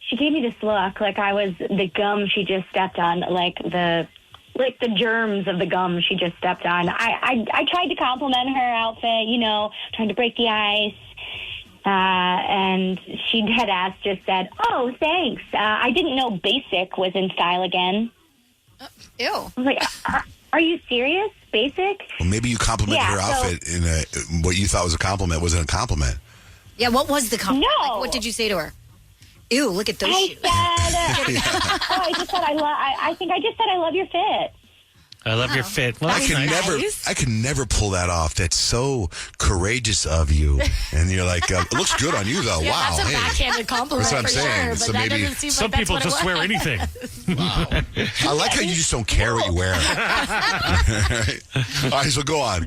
she gave me this look like I was the gum she just stepped on, like the germs of the gum she just stepped on. I tried to compliment her outfit, trying to break the ice. And she dead ass just said, "Oh, thanks. I didn't know basic was in style again." Ew. I was like, are you serious? Basic? Well, maybe you complimented her outfit in what you thought was a compliment wasn't a compliment. Yeah, what was the compliment? No. Like, what did you say to her? Ew, look at those shoes. I just said, I think I just said I love your fit. I love your fit. Well, I can never pull that off. That's so courageous of you. And you're like, it looks good on you, though. Yeah, wow. that's a backhanded compliment. That's what I'm for saying. Sure, So but that maybe doesn't seem some like that's people what just it wear was. anything. Wow. I like how you just don't care what you wear. All right, so go on.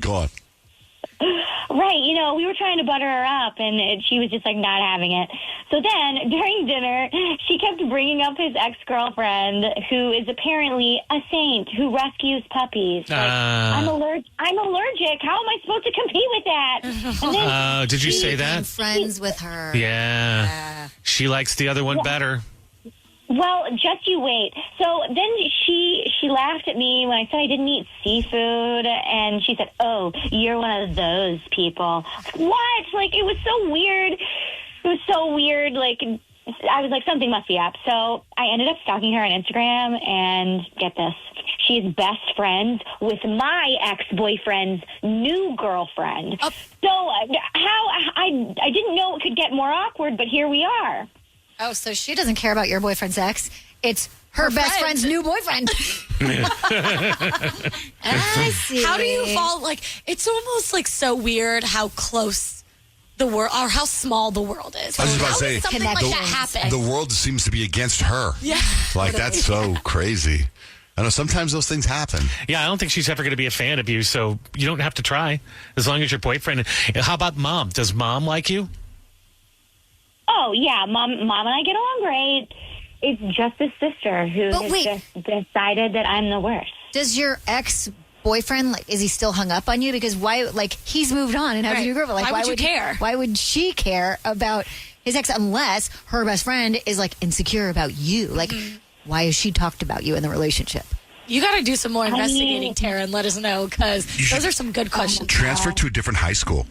Right, we were trying to butter her up, and she was just, not having it. So then, during dinner, she kept bringing up his ex-girlfriend, who is apparently a saint who rescues puppies. I'm allergic. How am I supposed to compete with that? And then did you say that? I'm friends with her. Yeah. She likes the other one better. Well, just you wait. So then she laughed at me when I said I didn't eat seafood, and she said, "Oh, you're one of those people." What? It was so weird. It was so weird. I was like, something must be up. So I ended up stalking her on Instagram, and get this, she's best friends with my ex-boyfriend's new girlfriend. Oh. So how I didn't know it could get more awkward, but here we are. Oh, so she doesn't care about your boyfriend's ex. It's her best friend's new boyfriend. I see. How do you fall? It's almost so weird how close the world, or how small the world is. I was just about to say, something like that happen? The world seems to be against her. Yeah. That's so crazy. I know sometimes those things happen. Yeah, I don't think she's ever going to be a fan of you, so you don't have to try as long as your boyfriend. How about mom? Does mom like you? Oh, yeah. Mom and I get along great. It's just his sister who just decided that I'm the worst. Does your ex-boyfriend, is he still hung up on you? Because why, he's moved on and has a new girlfriend. Why would you care? Why would she care about his ex unless her best friend is, insecure about you? Why has she talked about you in the relationship? You got to do some more investigating, Tara, and let us know, because those are some good questions. Transfer to a different high school.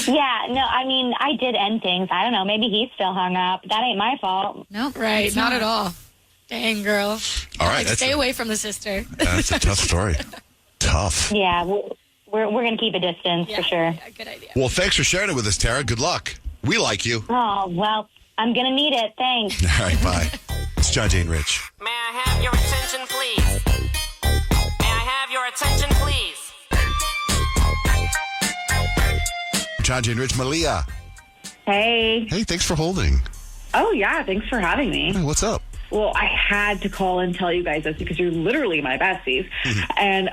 Yeah, no, I did end things. I don't know. Maybe he's still hung up. That ain't my fault. No, right. Not at all. Dang, girl. All right. Stay away from the sister. That's a tough story. Tough. Yeah, we're going to keep a distance for sure. Yeah, good idea. Well, thanks for sharing it with us, Tara. Good luck. We like you. Oh, well, I'm going to need it. Thanks. All right, bye. It's Johnjay and Rich. May I have your attention, please? May I have your attention, please? Johnjay and Rich, Malia. Hey. Hey, thanks for holding. Oh, yeah. Thanks for having me. Hey, what's up? Well, I had to call and tell you guys this because you're literally my besties. And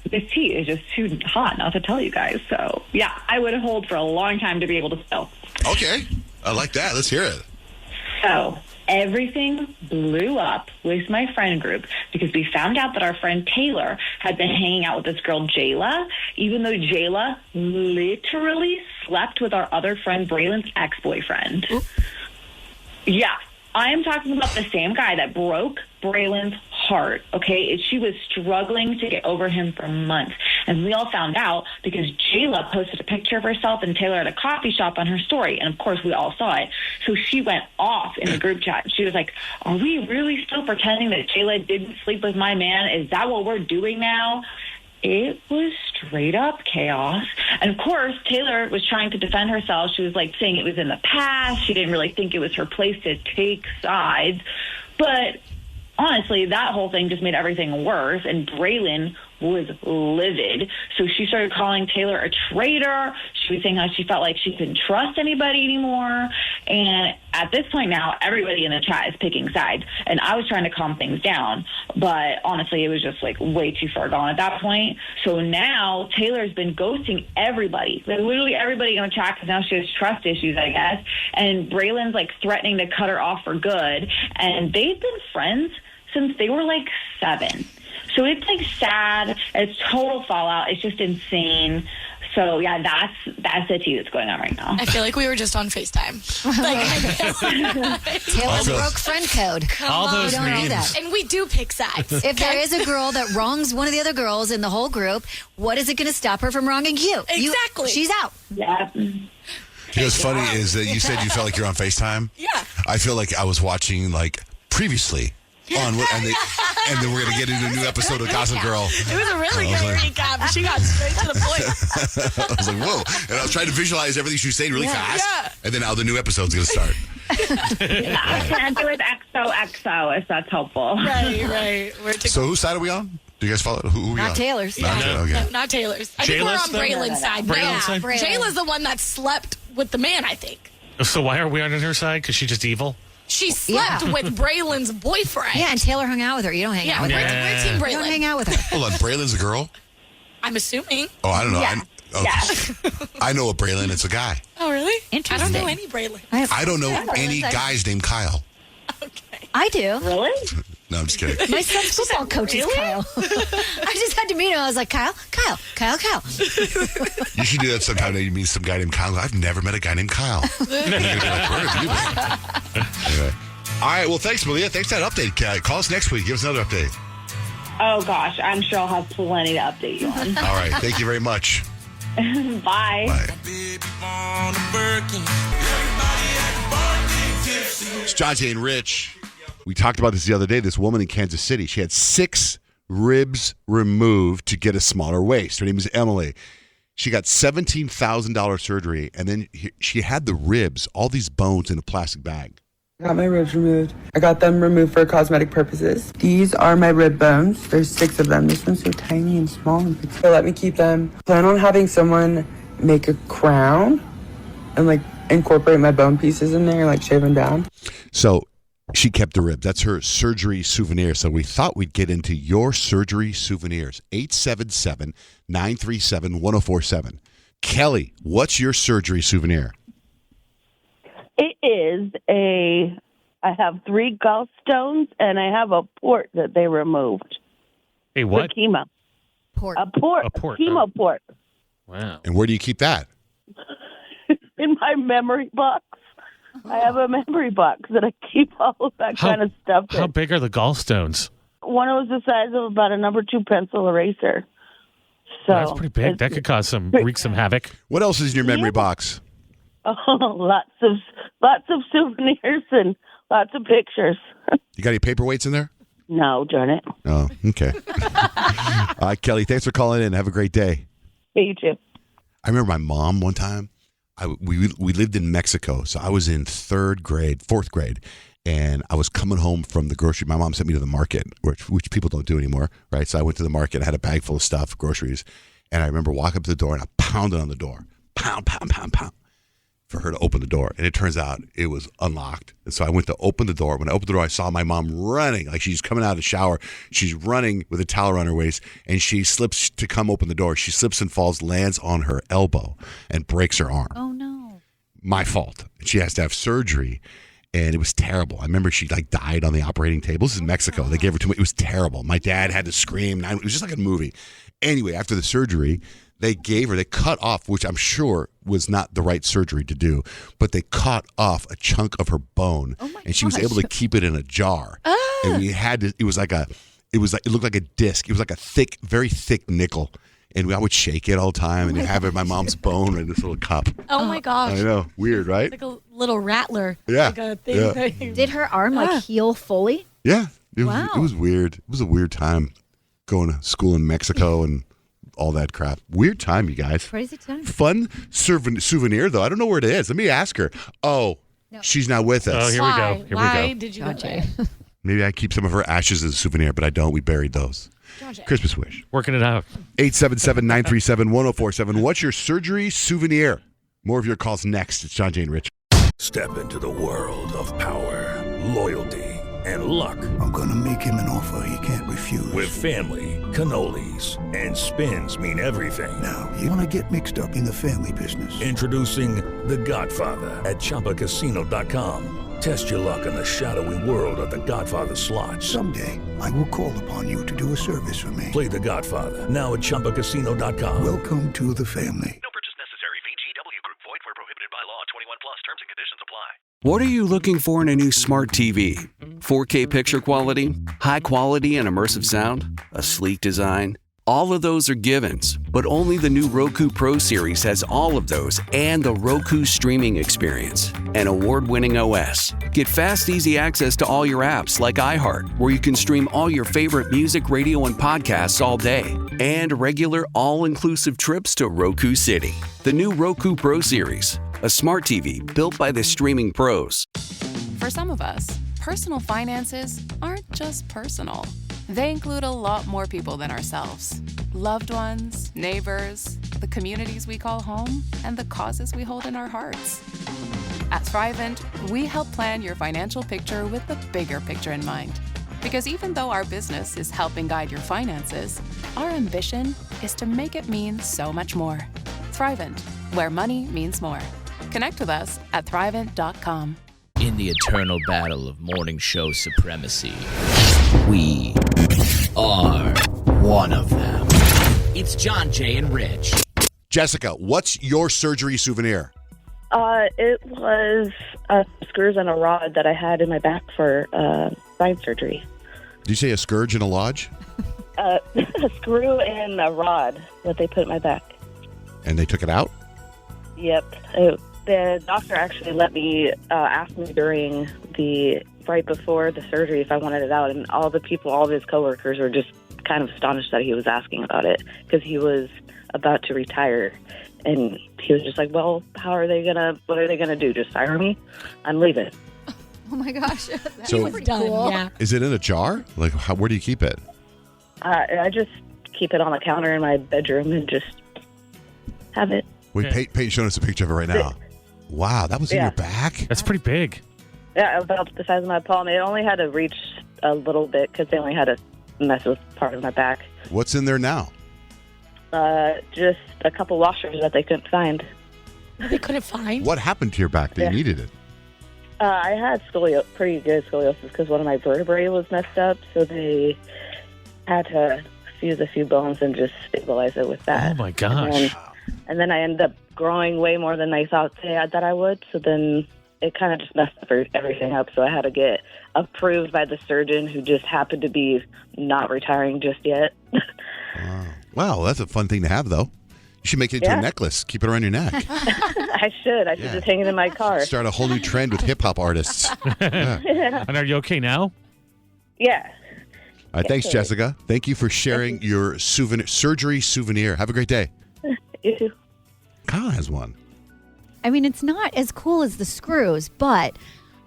this tea is just too hot not to tell you guys. So, yeah, I would hold for a long time to be able to spill. Okay. I like that. Let's hear it. So, everything blew up with my friend group because we found out that our friend Taylor had been hanging out with this girl Jayla, even though Jayla literally slept with our other friend Braylon's ex-boyfriend. Yeah, I am talking about the same guy that broke Braylon's heart, okay? She was struggling to get over him for months. And we all found out because Jayla posted a picture of herself and Taylor at a coffee shop on her story. And, of course, we all saw it. So she went off in the group chat. She was like, are we really still pretending that Jayla didn't sleep with my man? Is that what we're doing now? It was straight up chaos. And, of course, Taylor was trying to defend herself. She was, saying it was in the past. She didn't really think it was her place to take sides. But honestly, that whole thing just made everything worse, and Braylon was livid. So she started calling Taylor a traitor. She was saying how she felt like she couldn't trust anybody anymore. And at this point now, everybody in the chat is picking sides. And I was trying to calm things down, but honestly, it was just way too far gone at that point. So now Taylor's been ghosting everybody. Literally everybody in the chat, because now she has trust issues, I guess. And Braylon's threatening to cut her off for good. And they've been friends since they were 7. So it's like sad. It's total fallout. It's just insane. So yeah, that's the tea that's going on right now. I feel like we were just on FaceTime. Taylor broke friend code. All Come on, those we don't do memes. that. And we do pick sides. If there is a girl that wrongs one of the other girls in the whole group, what is it going to stop her from wronging you? Exactly. She's out. Yeah. You know what's funny is that you said you felt like you're on FaceTime. Yeah. I feel like I was watching like previously on, and then we're gonna get into a new episode of Gossip Girl. It was a really good recap. She got straight to the point. I was like, whoa. And I was trying to visualize everything she was saying really fast. Yeah. And then now the new episode's going to start. I can't do it XOXO if that's helpful. Right. So whose side are we on? Do you guys follow? Who are we on? Not Taylor's. Not Taylor's. I think we're on Braylon's side. Braylon's side? Jayla's the one that slept with the man, I think. So why are we on her side? Because she's just evil? She slept with Braylon's boyfriend. Yeah, and Taylor hung out with her. You don't hang out with her. We're Team Braylon. You don't hang out with her. Hold on, Braylon's a girl? I'm assuming. Oh, I don't know. Yeah. I know a Braylon. It's a guy. Oh, really? Interesting. I don't know any Braylon. I don't know any guys named Kyle. I do. Really? No, I'm just kidding. My son's football coach is Kyle. I just had to meet him. I was like, Kyle. You should do that sometime. You meet some guy named Kyle. I've never met a guy named Kyle. And you're gonna be like, where have you been? Anyway. All right. Well, thanks, Malia. Thanks for that update. Call us next week. Give us another update. Oh, gosh. I'm sure I'll have plenty to update you on. All right. Thank you very much. Bye. It's Johnjay and Rich. We talked about this the other day. This woman in Kansas City, she had 6 ribs removed to get a smaller waist. Her name is Emily. She got $17,000 surgery, and then she had the ribs, all these bones in a plastic bag. I got my ribs removed. I got them removed for cosmetic purposes. These are my rib bones. There's 6 of them. This one's so tiny and small. And so let me keep them. Plan on having someone make a crown and like incorporate my bone pieces in there, like shave them down. So she kept the ribs. That's her surgery souvenir. So we thought we'd get into your surgery souvenirs. 877-937-1047. Kelly, what's your surgery souvenir? It is I have 3 gallstones, and I have a port that they removed. Hey, what? For chemo. Port. A port. Chemo port. Wow. And where do you keep that? In my memory box. I have a memory box that I keep all of that kind of stuff in. How big are the gallstones? One was the size of about a number 2 pencil eraser. So That's pretty big. That could wreak some havoc. What else is in your memory box? Oh, lots of souvenirs and lots of pictures. You got any paperweights in there? No, darn it. Oh, okay. All right, Kelly, thanks for calling in. Have a great day. Yeah, you too. I remember my mom one time, we lived in Mexico, so I was in 4th grade, and I was coming home from the grocery. My mom sent me to the market, which people don't do anymore, right? So I went to the market, I had a bag full of stuff, groceries, and I remember walking up to the door, and I pounded on the door. Pound, for her to open the door. And it turns out it was unlocked. And so I went to open the door. When I opened the door, I saw my mom running, like she's coming out of the shower. She's running with a towel around her waist, and she slips to come open the door. She slips and falls, lands on her elbow, and breaks her arm. Oh, no. My fault. She has to have surgery, and it was terrible. I remember she died on the operating table. This is Mexico. They gave her to me. It was terrible. My dad had to scream. It was just like a movie. Anyway, after the surgery, they cut off, which I'm sure was not the right surgery to do, but they cut off a chunk of her bone, and she was able to keep it in a jar. And we had to. It looked like a disc. It was like a very thick nickel, and I would shake it all the time, and have it in my mom's bone in this little cup. Oh my gosh! I know, weird, right? It's like a little rattler. Yeah. Like a thing. Yeah. Did her arm heal fully? Yeah. It Wow. was weird. It was a weird time going to school in Mexico and all that crap. Weird time, you guys. Crazy time. Fun souvenir, though. I don't know where it is. Let me ask her. Oh, she's not with us. Oh, here we go. Why did you do that? Maybe I keep some of her ashes as a souvenir, but I don't. We buried those. Christmas wish. Working it out. 877-937-1047. What's your surgery souvenir? More of your calls next. It's Johnjay and Rich. Step into the world of power, loyalty, and luck. I'm going to make him an offer he can't refuse. With family, cannolis, and spins mean everything. Now, you want to get mixed up in the family business. Introducing The Godfather at ChumbaCasino.com. Test your luck in the shadowy world of The Godfather slot. Someday, I will call upon you to do a service for me. Play The Godfather, now at ChumbaCasino.com. Welcome to the family. What are you looking for in a new smart TV? 4K picture quality? High quality and immersive sound? A sleek design? All of those are givens, but only the new Roku Pro Series has all of those and the Roku streaming experience, an award-winning OS. Get fast, easy access to all your apps like iHeart, where you can stream all your favorite music, radio, and podcasts all day, and regular all-inclusive trips to Roku City. The new Roku Pro Series, a smart TV built by the streaming pros. For some of us, personal finances aren't just personal. They include a lot more people than ourselves. Loved ones, neighbors, the communities we call home, and the causes we hold in our hearts. At Thrivent, we help plan your financial picture with the bigger picture in mind. Because even though our business is helping guide your finances, our ambition is to make it mean so much more. Thrivent, where money means more. Connect with us at Thrivent.com. In the eternal battle of morning show supremacy, we are one of them. It's Johnjay and Rich. Jessica, what's your surgery souvenir? It was screws and a rod that I had in my back for spine surgery. Did you say a scourge and a lodge? A screw and a rod that they put in my back. And they took it out? Yep. The doctor actually let me ask me during right before the surgery if I wanted it out, and all of his coworkers were just kind of astonished that he was asking about it because he was about to retire, and he was just like, "Well, what are they gonna do? Just fire me? I'm leaving." Oh my gosh, So- pretty cool. Yeah. Is it in a jar? Like, where do you keep it? I just keep it on the counter in my bedroom and just have it. Wait, Payton's showing us a picture of it right now. Wow, that was in your back? That's pretty big. Yeah, about the size of my palm. It only had to reach a little bit because they only had to mess with part of my back. What's in there now? Just a couple washers that they couldn't find. They couldn't find? What happened to your back that you needed it? I had pretty good scoliosis because one of my vertebrae was messed up, so they had to fuse a few bones and just stabilize it with that. Oh, my gosh. And then I ended up growing way more than I thought that I would, so then it kind of just messed everything up, so I had to get approved by the surgeon who just happened to be not retiring just yet. Wow, that's a fun thing to have, though. You should make it into a necklace. Keep it around your neck. I should just hang it in my car. Start a whole new trend with hip-hop artists. Yeah. And are you okay now? Yeah. All right, thanks, Jessica. Thank you for sharing your surgery souvenir. Have a great day. You too. Kyle has one. I mean, it's not as cool as the screws, but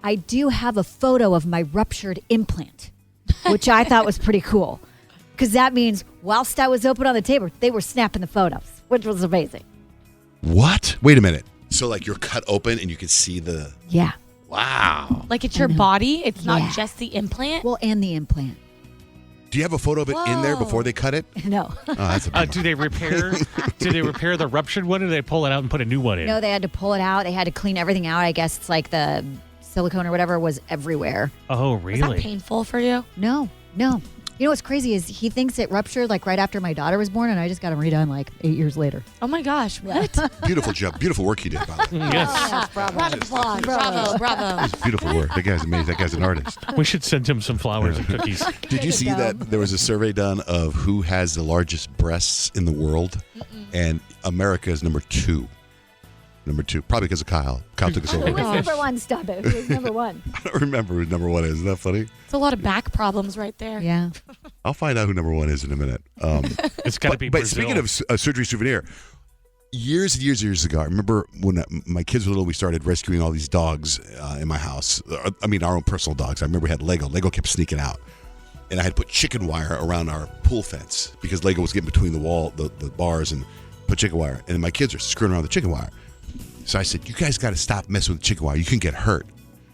I do have a photo of my ruptured implant, which I thought was pretty cool. Because that means whilst I was open on the table, they were snapping the photos, which was amazing. What? Wait a minute. So, like, you're cut open and you can see the... Yeah. Wow. Like it's your body? It's not just the implant? Well, and the implant. Do you have a photo of it in there before they cut it? No. Oh, that's a Do they repair the ruptured one, or do they pull it out and put a new one in? No, they had to pull it out. They had to clean everything out. I guess it's like the silicone or whatever was everywhere. Oh, Is really? that painful for you? No. You know what's crazy is he thinks it ruptured like right after my daughter was born, and I just got him redone like 8 years later. Oh my gosh, what? Beautiful job. Beautiful work you did, by the way. Yes. Bravo. Round of applause. Bravo. It's beautiful work. That guy's amazing. That guy's an artist. We should send him some flowers and cookies. Did you see that there was a survey done of who has the largest breasts in the world? And America is number 2. Number 2. Probably because of Kyle. Kyle took us over. Who was number one? Stop it. Who was number one? I don't remember who number 1 is. Isn't that funny? It's a lot of back problems right there. Yeah. I'll find out who number 1 is in a minute. It's got to be But Brazil. speaking of a surgery souvenir, years and years ago, I remember when my kids were little, we started rescuing all these dogs in my house. I mean, our own personal dogs. I remember we had Lego. Lego kept sneaking out. And I had put chicken wire around our pool fence because Lego was getting between the bars, and put chicken wire. And my kids are screwing around the chicken wire. So I said, you guys got to stop messing with chicken wire. You can get hurt.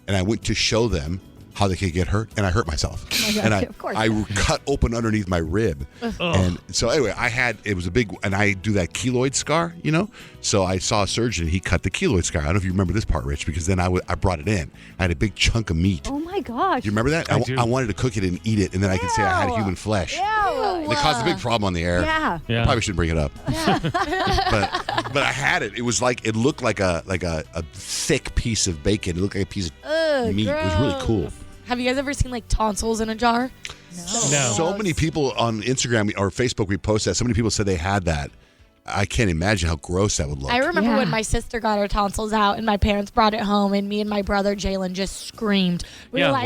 And I went to show them how they could get hurt, and I hurt myself. Oh my and God, of course. I cut open underneath my rib. And so anyway, it was a big, and I do that keloid scar, So I saw a surgeon, he cut the keloid scar. I don't know if you remember this part, Rich, because then I brought it in. I had a big chunk of meat. Oh my gosh. Do you remember that? I wanted to cook it and eat it, and then I could say I had human flesh. Ew. It caused a big problem on the air. Yeah. Probably shouldn't bring it up. but I had it. It was like, it looked like a thick piece of bacon. It looked like a piece of meat. It was really cool. Have you guys ever seen like tonsils in a jar? No. So many people on Instagram or Facebook repost that. So many people said they had that. I can't imagine how gross that would look. I remember when my sister got her tonsils out and my parents brought it home and me and my brother Jalen just screamed. We were like,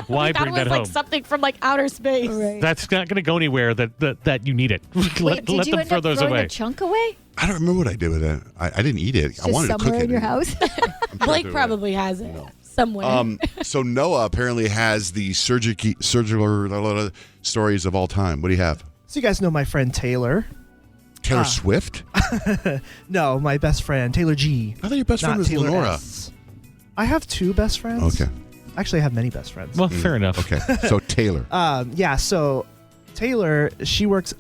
why bring that was home? like something from like outer space. Right. That's not going to go anywhere that you need it. let Did you them end throw up those throwing away. a chunk away? I don't remember what I did with it. I didn't eat it. I wanted to cook somewhere it. in your house? Blake probably has it somewhere. So Noah apparently has the surgical stories of all time. What do you have? So you guys know my friend Taylor. Taylor Swift? No, my best friend, Taylor G. I thought your best friend was Taylor Lenora. S. I have two best friends. Okay. Actually, I have many best friends. Well, fair enough. Okay. So Taylor. So Taylor, she worked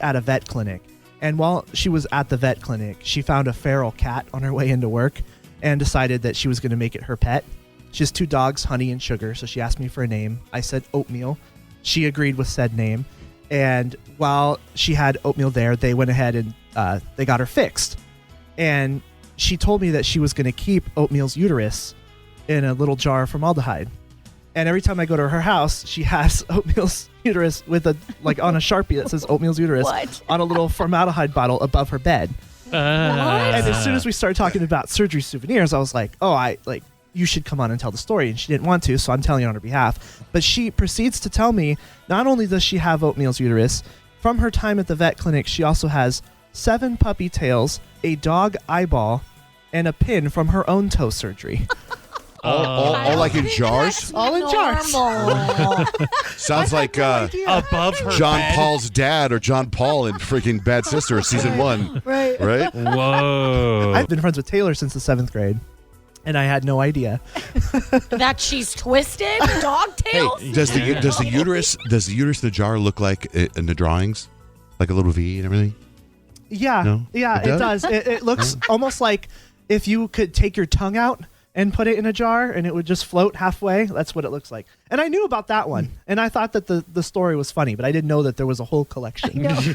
at a vet clinic. And while she was at the vet clinic, she found a feral cat on her way into work and decided that she was going to make it her pet. She has two dogs, Honey and Sugar, so she asked me for a name. I said Oatmeal. She agreed with said name. And while she had Oatmeal there, they went ahead and they got her fixed. And she told me that she was going to keep Oatmeal's uterus in a little jar of formaldehyde. And every time I go to her house, she has Oatmeal's uterus with on a Sharpie that says Oatmeal's uterus on a little formaldehyde bottle above her bed. And as soon as we started talking about surgery souvenirs, I was like, you should come on and tell the story. And she didn't want to, so I'm telling on her behalf. But she proceeds to tell me, not only does she have Oatmeal's uterus, from her time at the vet clinic, she also has 7 puppy tails, a dog eyeball, and a pin from her own toe surgery. All like in jars? All in jars. Sounds like above her John bed. Paul's dad or John Paul in freaking Bad Sister season 1. Right. Right? Whoa. I've been friends with Taylor since the 7th grade, and I had no idea. That she's twisted? Dog Hey, tails? does the uterus in the jar look like in the drawings? Like a little V and everything? Yeah. No? Yeah, It it does? does. It looks almost like if you could take your tongue out and put it in a jar and it would just float halfway. That's what it looks like. And I knew about that one. And I thought that the story was funny, but I didn't know that there was a whole collection. I'm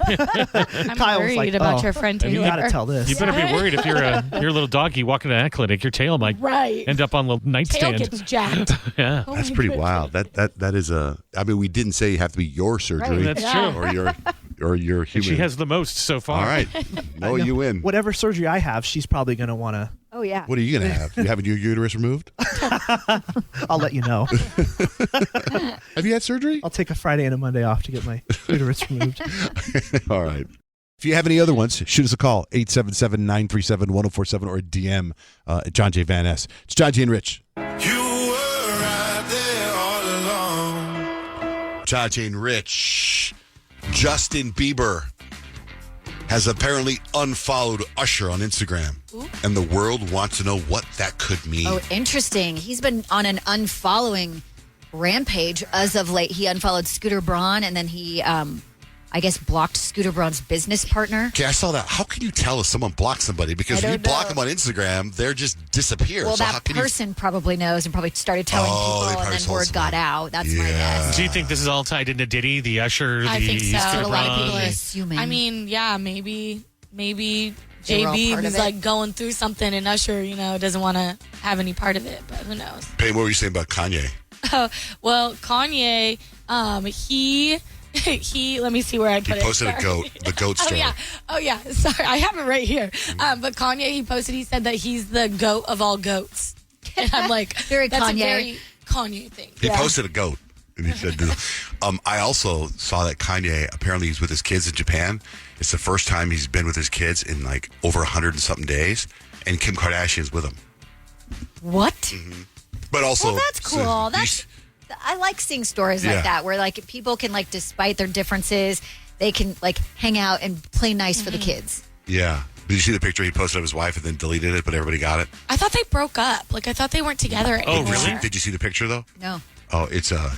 Kyle was worried like, about your friend Taylor. You got to tell this. You better be worried if you're a little doggy walking to that clinic. Your tail might Right. end up on the Tail nightstand. gets jacked. Yeah. That's pretty wild. That is a. I mean, we didn't say you have to be your surgery. Right. That's true. Or your human. She has the most so far. All right. No, you win. Whatever surgery I have, she's probably going to want to. Oh, yeah. What are you going to have? You having your uterus removed? I'll let you know. Have you had surgery? I'll take a Friday and a Monday off to get my uterus removed. All right. If you have any other ones, shoot us a call, 877-937-1047 or DM Johnjay Van Ness. It's Johnjay and Rich. You were right there all along. Johnjay and Rich. Justin Bieber has apparently unfollowed Usher on Instagram. Ooh. And the world wants to know what that could mean. Oh, interesting. He's been on an unfollowing rampage as of late. He unfollowed Scooter Braun, and then he, I guess, blocked Scooter Braun's business partner. Okay, I saw that. How can you tell if someone blocked somebody? Because I when you don't block know. them on Instagram, they're just disappear. Well, so how that can person probably knows and probably started telling they people, and probably then told word got out. That's my guess. Do you think this is all tied into Diddy, the Usher, I the think so. Scooter A lot of Braun? people are assuming. I mean, yeah, maybe They were all JB part was of it. like going through something and Usher, doesn't want to have any part of it, but who knows? Payton, what were you saying about Kanye? Well, Kanye, he let me see where I put He it. posted a goat, the goat story. Oh yeah. Sorry, I have it right here. But Kanye, he said that he's the goat of all goats, and I'm like, Very that's Kanye. a very Kanye thing. He posted a goat. And he said, I also saw that Kanye, apparently he's with his kids in Japan. It's the first time he's been with his kids in like over 100 and something days. And Kim Kardashian's with him. What? But also... Well, that's cool. I like seeing stories Yeah. like that where like people can like, despite their differences, they can like hang out and play nice for the kids. Yeah. Did you see the picture he posted of his wife and then deleted it, but everybody got it? I thought they broke up. Like, I thought they weren't together anymore. Oh, really? Did you see the picture, though? No. Oh, it's a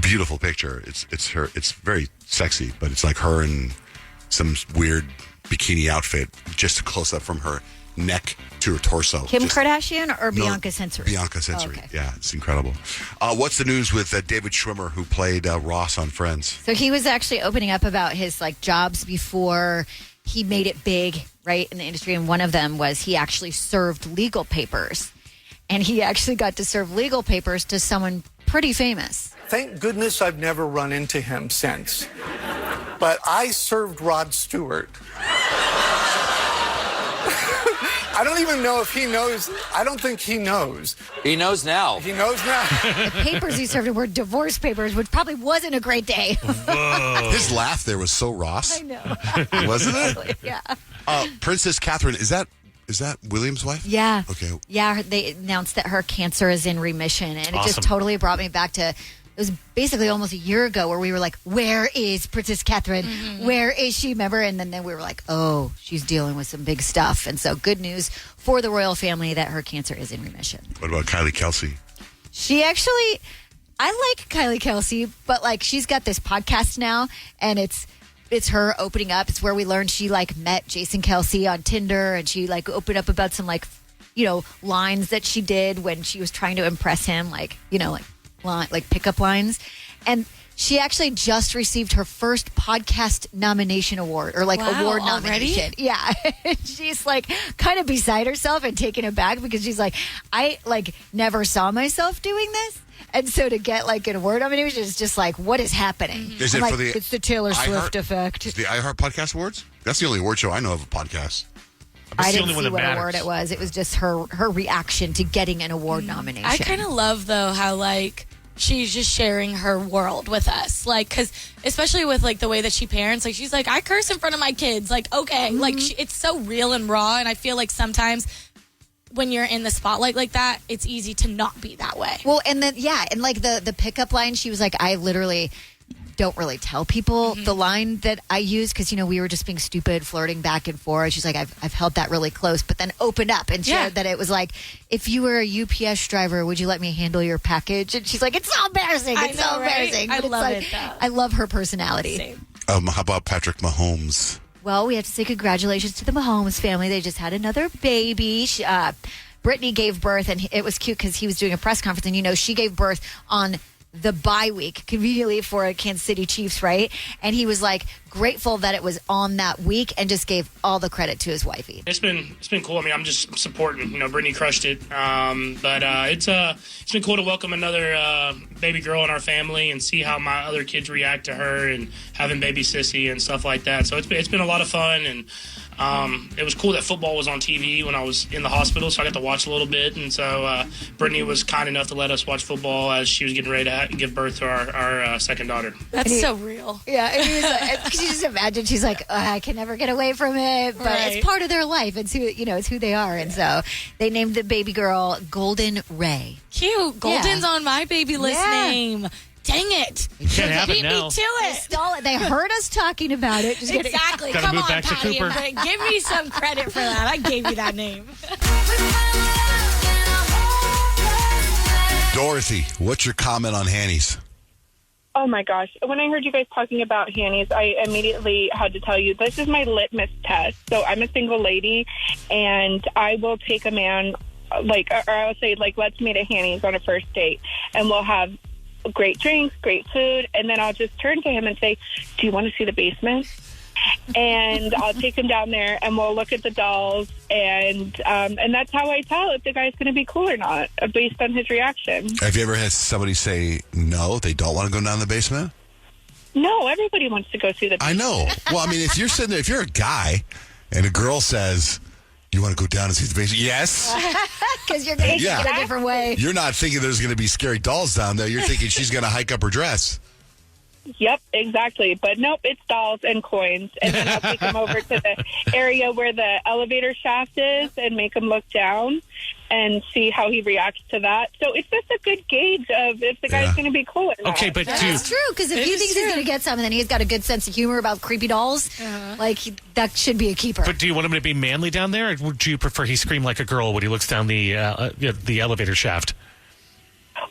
beautiful picture. It's her. It's very sexy, but it's like her in some weird bikini outfit, just a close-up from her neck to her torso. Kim Just- Kardashian or No, Bianca Sensory? Bianca Sensory. Oh, okay. Yeah, it's incredible. What's the news with David Schwimmer, who played Ross on Friends? So he was actually opening up about his like jobs before he made it big, right, in the industry. And one of them was he actually served legal papers. And he actually got to serve legal papers to someone pretty famous. Thank goodness I've never run into him since. But I served Rod Stewart. I don't even know if he knows. I don't think he knows. He knows now. He knows now. The papers he served were divorce papers, which probably wasn't a great day. His laugh there was so Ross. I know. Wasn't it? Yeah. Princess Catherine, is that William's wife? Yeah. Okay. Yeah, they announced that her cancer is in remission. And it Awesome. just totally brought me back to, it was basically almost a year ago where we were like, where is Princess Catherine? Mm-hmm. Where is she? Remember? And then we were like, oh, she's dealing with some big stuff. And so good news for the royal family that her cancer is in remission. What about Kylie Kelsey? She actually, I like Kylie Kelsey, but like she's got this podcast now and it's her opening up. It's where we learned she like met Jason Kelsey on Tinder and she like opened up about some like, lines that she did when she was trying to impress him, like pickup lines. And she actually just received her first podcast nomination award or like Wow, award already? nomination. Yeah. She's like kind of beside herself and taken aback because she's like, I like never saw myself doing this. And so to get like an award nomination is just like, what is happening? Is I'm it like, for the it's the Taylor Swift effect. Is the iHeart Podcast Awards? That's the only award show I know of a podcast. I didn't see what award it was. It was just her reaction to getting an award nomination. I kind of love, though, how, like, she's just sharing her world with us. Like, because especially with, like, the way that she parents, like, she's like, I curse in front of my kids. Like, okay. Like, it's so real and raw. And I feel like sometimes when you're in the spotlight like that, it's easy to not be that way. Well, and then, and like the pickup line, she was like, I literally don't really tell people the line that I use because, we were just being stupid, flirting back and forth. She's like, I've held that really close, but then opened up and shared that it was like, if you were a UPS driver, would you let me handle your package? And she's like, it's so embarrassing. It's so embarrassing. I But it's love like, it, though. I love her personality. How about Patrick Mahomes? Well, we have to say congratulations to the Mahomes family. They just had another baby. Brittany gave birth, and it was cute because he was doing a press conference, and she gave birth on the bye week, conveniently for Kansas City Chiefs, right? And he was like grateful that it was on that week and just gave all the credit to his wifey. It's been cool. I mean, I'm just supporting. Brittany crushed it. But it's been cool to welcome another baby girl in our family and see how my other kids react to her and having baby Sissy and stuff like that. So it's been a lot of fun, and it was cool that football was on TV when I was in the hospital, so I got to watch a little bit. And so Brittany was kind enough to let us watch football as she was getting ready to give birth to our second daughter. That's so real. Yeah, and he was like, could you just imagine? She's like, I can never get away from it, but it's part of their life. It's who it's who they are, and so they named the baby girl Golden Ray. Cute. Golden's on my baby list name. Dang it. Can't have it Beat now. me to it. Stall it. They heard us talking about it. Just kidding. Exactly. Gotta Come move on, back to Patty. Cooper. And give me some credit for that. I gave you that name. Dorothy, what's your comment on Hanny's? Oh my gosh. When I heard you guys talking about Hanny's, I immediately had to tell you, this is my litmus test. So I'm a single lady, and I will take a man, or I'll say, let's meet at Hanny's on a first date, and we'll have great drinks, great food, and then I'll just turn to him and say, do you want to see the basement? And I'll take him down there, and we'll look at the dolls, and that's how I tell if the guy's going to be cool or not, based on his reaction. Have you ever had somebody say no, they don't want to go down the basement? No, everybody wants to go see the basement. I know. Well, I mean, if you're sitting there, if you're a guy, and a girl says, you want to go down and see the basement? Yes. Because you're going to take it a different way. You're not thinking there's going to be scary dolls down there. You're thinking she's going to hike up her dress. Yep, exactly. But nope, it's dolls and coins. And then I'll take them over to the area where the elevator shaft is and make them look down. and see how he reacts to that. So it's just a good gauge of if the guy's going to be cool or not. Okay, but That's true, because if he thinks he's going to get some and then he's got a good sense of humor about creepy dolls, that should be a keeper. But do you want him to be manly down there, or would you prefer he scream like a girl when he looks down the elevator shaft?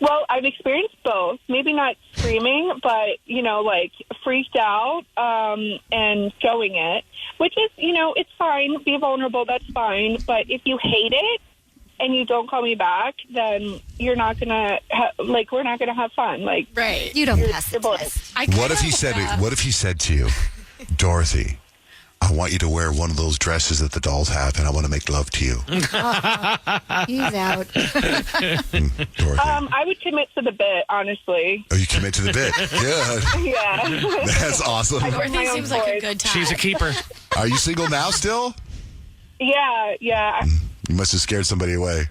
Well, I've experienced both. Maybe not screaming, but, like freaked out and showing it, which is, it's fine. Be vulnerable. That's fine. But if you hate it and you don't call me back, then you're not going to, we're not going to have fun. Like, right. You don't pass the test. What if he said to you, Dorothy, I want you to wear one of those dresses that the dolls have, and I want to make love to you. He's out. Dorothy. I would commit to the bit, honestly. Oh, you commit to the bit. Good. Yeah. That's awesome. Dorothy seems like a good time. She's a keeper. Are you single now still? Yeah. You must have scared somebody away.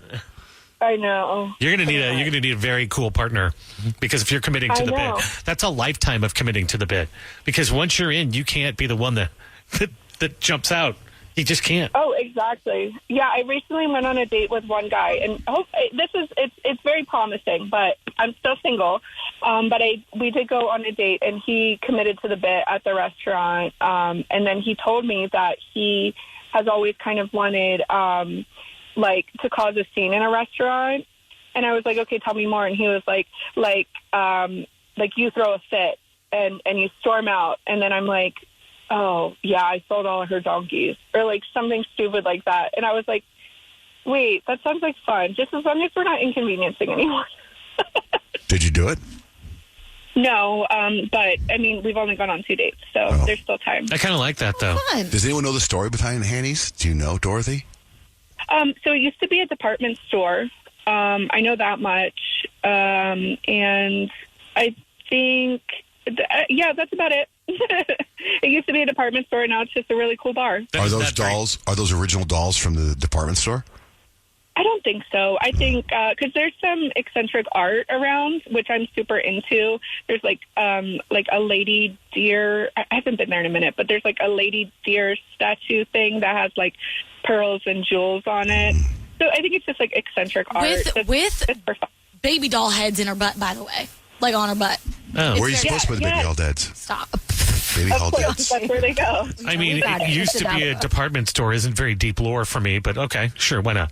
I know. You're gonna need a very cool partner, because if you're committing to the bit, that's a lifetime of committing to the bit. Because once you're in, you can't be the one that jumps out. You just can't. Oh, exactly. Yeah, I recently went on a date with one guy, and it's very promising, but I'm still single. But we did go on a date, and he committed to the bit at the restaurant. And then he told me that he has always kind of wanted to cause a scene in a restaurant. And I was like, okay, tell me more. And he was like you throw a fit and you storm out. And then I'm like, oh, yeah, I sold all of her donkeys, or like something stupid like that. And I was like, wait, that sounds like fun, just as long as we're not inconveniencing anyone. Did you do it? No, but I mean, we've only gone on 2 dates, so there's still time. I kind of like that, though. Does anyone know the story behind Hanny's? Do you know, Dorothy? So it used to be a department store. I know that much. And I think, that's about it. It used to be a department store, and now it's just a really cool bar. Are those dolls? Are those original dolls from the department store? I don't think so. I think because there's some eccentric art around, which I'm super into. There's like a lady deer. I haven't been there in a minute, but there's like a lady deer statue thing that has like pearls and jewels on it. So I think it's just like eccentric art with baby doll heads in her butt. By the way, like on her butt. Oh. Where are you supposed to put the baby doll heads? Stop. Baby doll heads. That's where they go. I mean, it used to be a department store. Isn't very deep lore for me, but okay, sure, why not?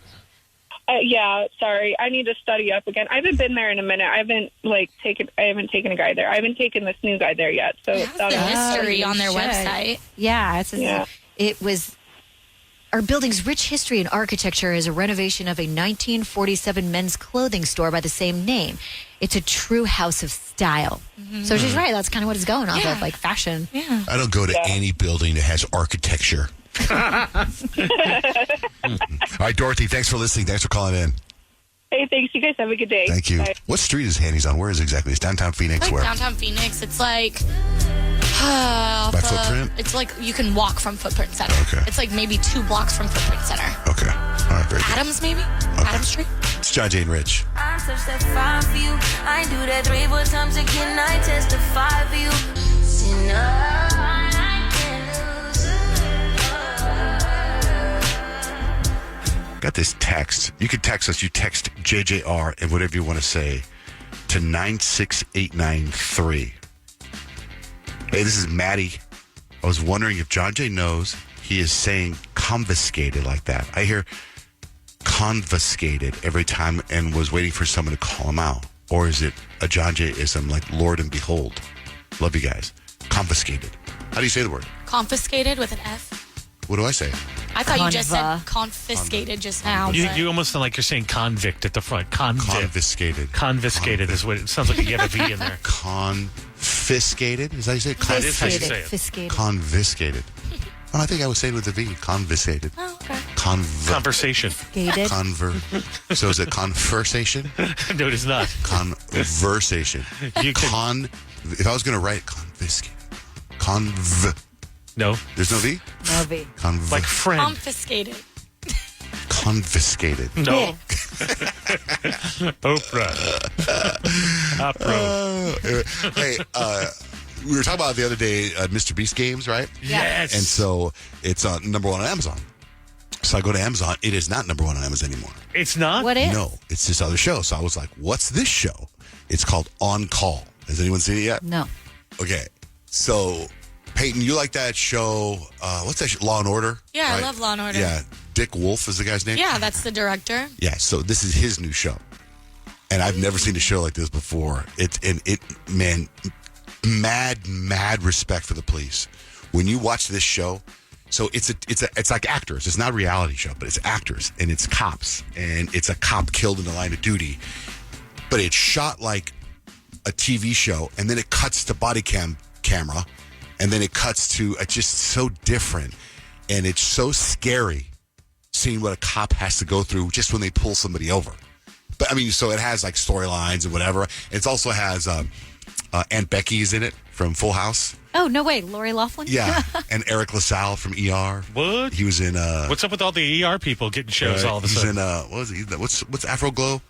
Yeah, sorry. I need to study up again. I haven't been there in a minute. I haven't taken a guy there. I haven't taken this new guy there yet. So it's the history on their website. Yeah, it was. Our building's rich history and architecture is a renovation of a 1947 men's clothing store by the same name. It's a true house of style. Mm-hmm. So she's right. That's kind of what it's going off of, like fashion. Yeah. I don't go to any building that has architecture. All right, Dorothy, thanks for listening. Thanks for calling in. Hey, thanks. You guys have a good day. Thank you. Bye. What street is Hanny's on? Where is it exactly? It's downtown Phoenix. Like where? downtown Phoenix. It's like by Footprint? It's like you can walk from Footprint Center. Okay. It's like maybe 2 blocks from Footprint Center. Okay. All right, very good. Adams, maybe? Okay. Adams Street? It's Johnjay and Rich. I'm such that fine for you. I do that 3-4 times again. I testify for you. I can't lose. Got this text. You can text us. You text JJR and whatever you want to say to 96893. Hey, this is Maddie. I was wondering if Johnjay knows he is saying confiscated like that. I hear confiscated every time and was waiting for someone to call him out. Or is it a Johnjay-ism like Lord and Behold? Love you guys. Confiscated. How do you say the word? Confiscated with an F. What do I say? I thought you just said confiscated just now. You almost sound like you're saying convict at the front. Confiscated. Confiscated is what it sounds like. You get a V in there. Confiscated? Is that how you say it? That is how you say it. Confiscated. Confiscated. Well, I think I would say it with a V. Confiscated. Oh, okay. Conversation. So is it conversation? No, it is not. Conversation. If I was going to write confiscated. No. There's no V? No V. Like friend. Confiscated. Confiscated. No. Oprah. Hey, we were talking about the other day Mr. Beast games, right? Yes. And so it's on #1 on Amazon. So I go to Amazon. It is not number one on Amazon anymore. It's not? What is? No, it's this other show. So I was like, what's this show? It's called On Call. Has anyone seen it yet? No. Okay. So, Payton, you like that show? What's that show? Law and Order? Yeah, I right? love Law and Order. Yeah. Dick Wolf is the guy's name? Yeah, that's the director. Yeah, so this is his new show. And I've never seen a show like this before. Man, mad respect for the police. When you watch this show, so it's like actors. It's not a reality show, but it's actors and it's cops, and it's a cop killed in the line of duty. But it's shot like a TV show, and then it cuts to body camera, and then it cuts to just so different, and it's so scary seeing what a cop has to go through just when they pull somebody over. But I mean, so it has like storylines and whatever. It also has Aunt Becky is in it from Full House. Oh, no way. Lori Loughlin? Yeah. And Eric LaSalle from ER. What? He was in What's up with all the ER people getting shows all of a he's sudden? in what was he? What's Afroglow?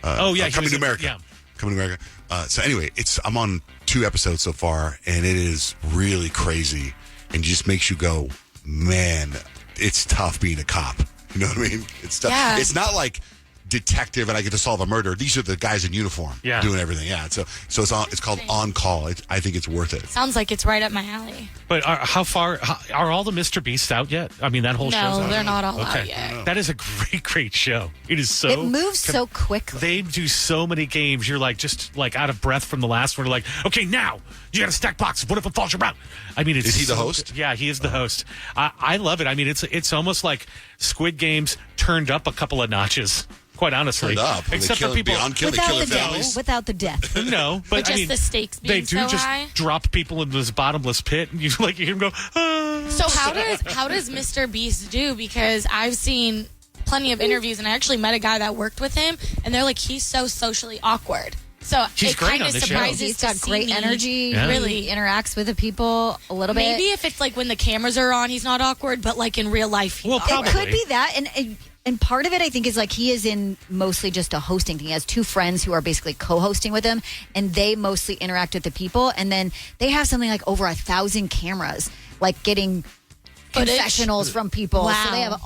Coming to America. Yeah. Coming to America. So anyway, I'm on 2 episodes so far, and it is really crazy, and just makes you go, man, it's tough being a cop. You know what I mean? It's tough. Yeah. It's not like detective and I get to solve a murder. These are the guys in uniform doing everything. Yeah. So it's called On Call. I think it's worth it. Sounds like it's right up my alley. But how far are all the Mr. Beasts out yet? I mean, that whole show's out. No, they're not all out yet. That is a great show. It is so. It moves so quickly. They do so many games. You're like just like out of breath from the last one. You're like, okay, now you got to stack boxes. What if it falls your out? I mean, is he the host? Yeah, he is the host. I love it. I mean, it's almost like Squid Games turned up a couple of notches. Quite honestly, except for people without the death. No, but just I mean, the stakes being they do so just high. drop people into this bottomless pit, and you hear them go. Ah. So how does Mr. Beast do? Because I've seen plenty of interviews, and I actually met a guy that worked with him, and they're like, he's so socially awkward. So He's it great kind on of the show. surprises He's to got see great me. energy. Yeah. Really interacts with the people a little bit. Maybe if it's like when the cameras are on, he's not awkward, but like in real life, Well, It could be that, and part of it, I think, is like he is in mostly just a hosting thing. He has 2 friends who are basically co-hosting with him, and they mostly interact with the people. And then they have something like over 1,000 cameras, like getting confessionals from people. Wow. So they have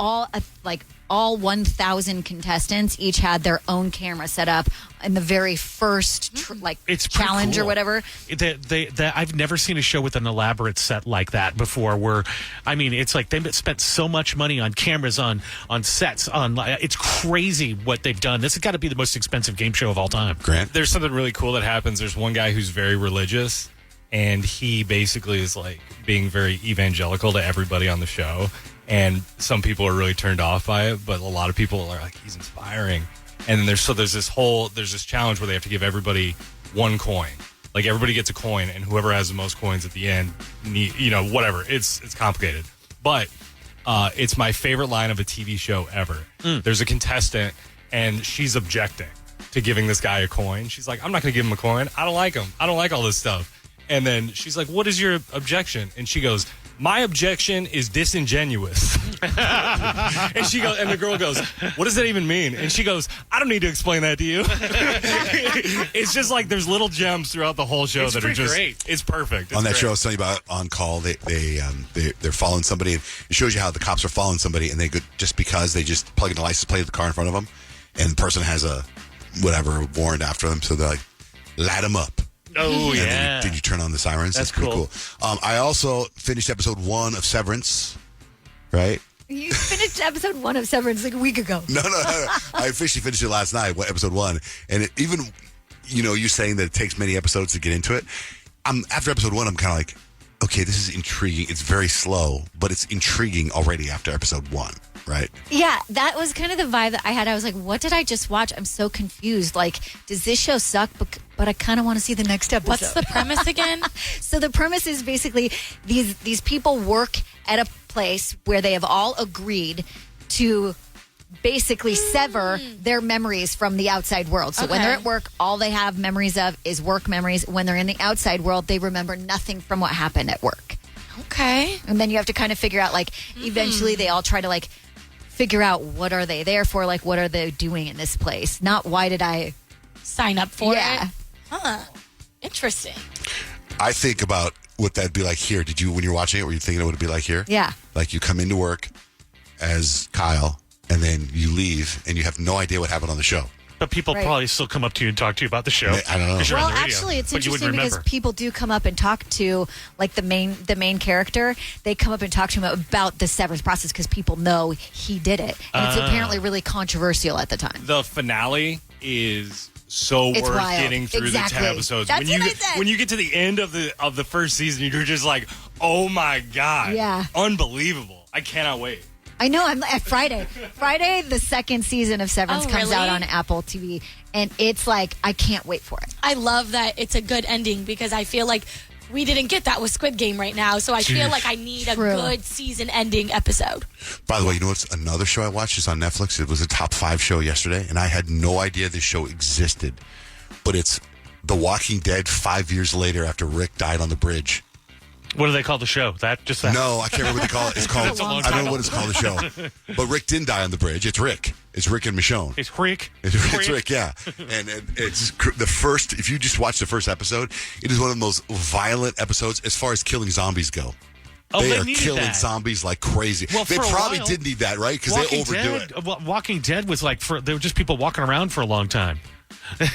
all 1,000 contestants each had their own camera set up in the very first It's pretty challenge cool. or whatever. I've never seen a show with an elaborate set like that before. Where, I mean, it's like they've spent so much money on cameras, on sets, it's crazy what they've done. This has got to be the most expensive game show of all time. Grant, there's something really cool that happens. There's one guy who's very religious, and he basically is like being very evangelical to everybody on the show. And some people are really turned off by it, but a lot of people are like, he's inspiring. And then there's this challenge where they have to give everybody 1 coin. Like everybody gets a coin, and whoever has the most coins at the end, whatever. It's complicated, but it's my favorite line of a TV show ever. There's a contestant, and she's objecting to giving this guy a coin. She's like, I'm not going to give him a coin. I don't like him. I don't like all this stuff. And then she's like, what is your objection? And she goes, my objection is disingenuous. And the girl goes, what does that even mean? And she goes, I don't need to explain that to you. It's just like there's little gems throughout the whole show that are just great. It's perfect. It's on that great. show I was telling you about On Call, they're following somebody, and it shows you how the cops are following somebody, and they go just because they just plug in the license plate of the car in front of them, and the person has a whatever warrant after them, so they're like, light them up. Oh, and yeah. Then you turn on the sirens. That's pretty cool. I also finished episode 1 of Severance, right? You finished episode 1 of Severance like a week ago. No. I officially finished it last night, episode 1. And even, you saying that it takes many episodes to get into it. After episode 1, I'm kind of like, okay, this is intriguing. It's very slow, but it's intriguing already after episode 1, right? Yeah, that was kind of the vibe that I had. I was like, what did I just watch? I'm so confused. Like, does this show suck? But I kind of want to see the next episode. What's the premise again? So the premise is basically these people work at a place where they have all agreed to basically sever their memories from the outside world. So when they're at work, all they have memories of is work memories. When they're in the outside world, they remember nothing from what happened at work. Okay. And then you have to kind of figure out, like, eventually they all try to, like, figure out what are they there for, like, what are they doing in this place? Not why did I sign up for it? Huh. Interesting. I think about what that'd be like here. Did you, when you're watching it, were you thinking it would be like here? Yeah. Like you come into work as Kyle, and then you leave, and you have no idea what happened on the show. But people Right. probably still come up to you and talk to you about the show. I don't know. 'Cause you're Well, on the radio, actually, it's but you wouldn't interesting because remember. people do come up and talk to like the main character. They come up and talk to him about the severance process because people know he did it, and it's apparently really controversial at the time. The finale is so It's worth wild. getting through Exactly. the 10 episodes. That's when what you I said. when you get to the end of the first season, you're just like, oh my god, Yeah. unbelievable! I cannot wait. I know. I'm at Friday. Friday, the second season of Severance Oh, comes really? out on Apple TV, and it's like I can't wait for it. I love that it's a good ending because I feel like we didn't get that with Squid Game right now. So I feel like I need a True. good season ending episode. By the way, you know what's another show I watched? It's on Netflix. It was a top 5 show yesterday, and I had no idea this show existed. But it's The Walking Dead 5 years later after Rick died on the bridge. What do they call the show? That just that? No, I can't remember what they call it. It's called, That's a long I don't know title. what it's called, the show. But Rick didn't die on the bridge. It's Rick. It's Rick and Michonne. It's Rick. It's Rick, yeah. And it's the first, if you just watch the first episode, it is one of the most violent episodes as far as killing zombies go. Oh, they are needed killing that. zombies like crazy. Well, they for a probably while, did need that, right? Because they Walking overdo Dead, it. Walking Dead was like, they were just people walking around for a long time.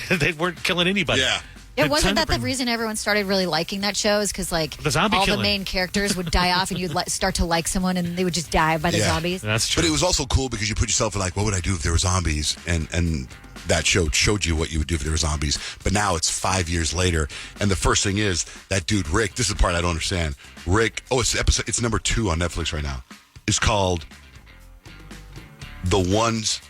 They weren't killing anybody. Yeah. Yeah, It's wasn't time to that the reason everyone started really liking that show? Is because like The zombie all killing. the main characters would die off, and you'd start to like someone, and they would just die by the zombies. That's true. But it was also cool because you put yourself in like, what would I do if there were zombies? And that show showed you what you would do if there were zombies. But now it's 5 years later, and the first thing is that dude Rick. This is the part I don't understand. Rick. Oh, it's number 2 on Netflix right now. It's called The Ones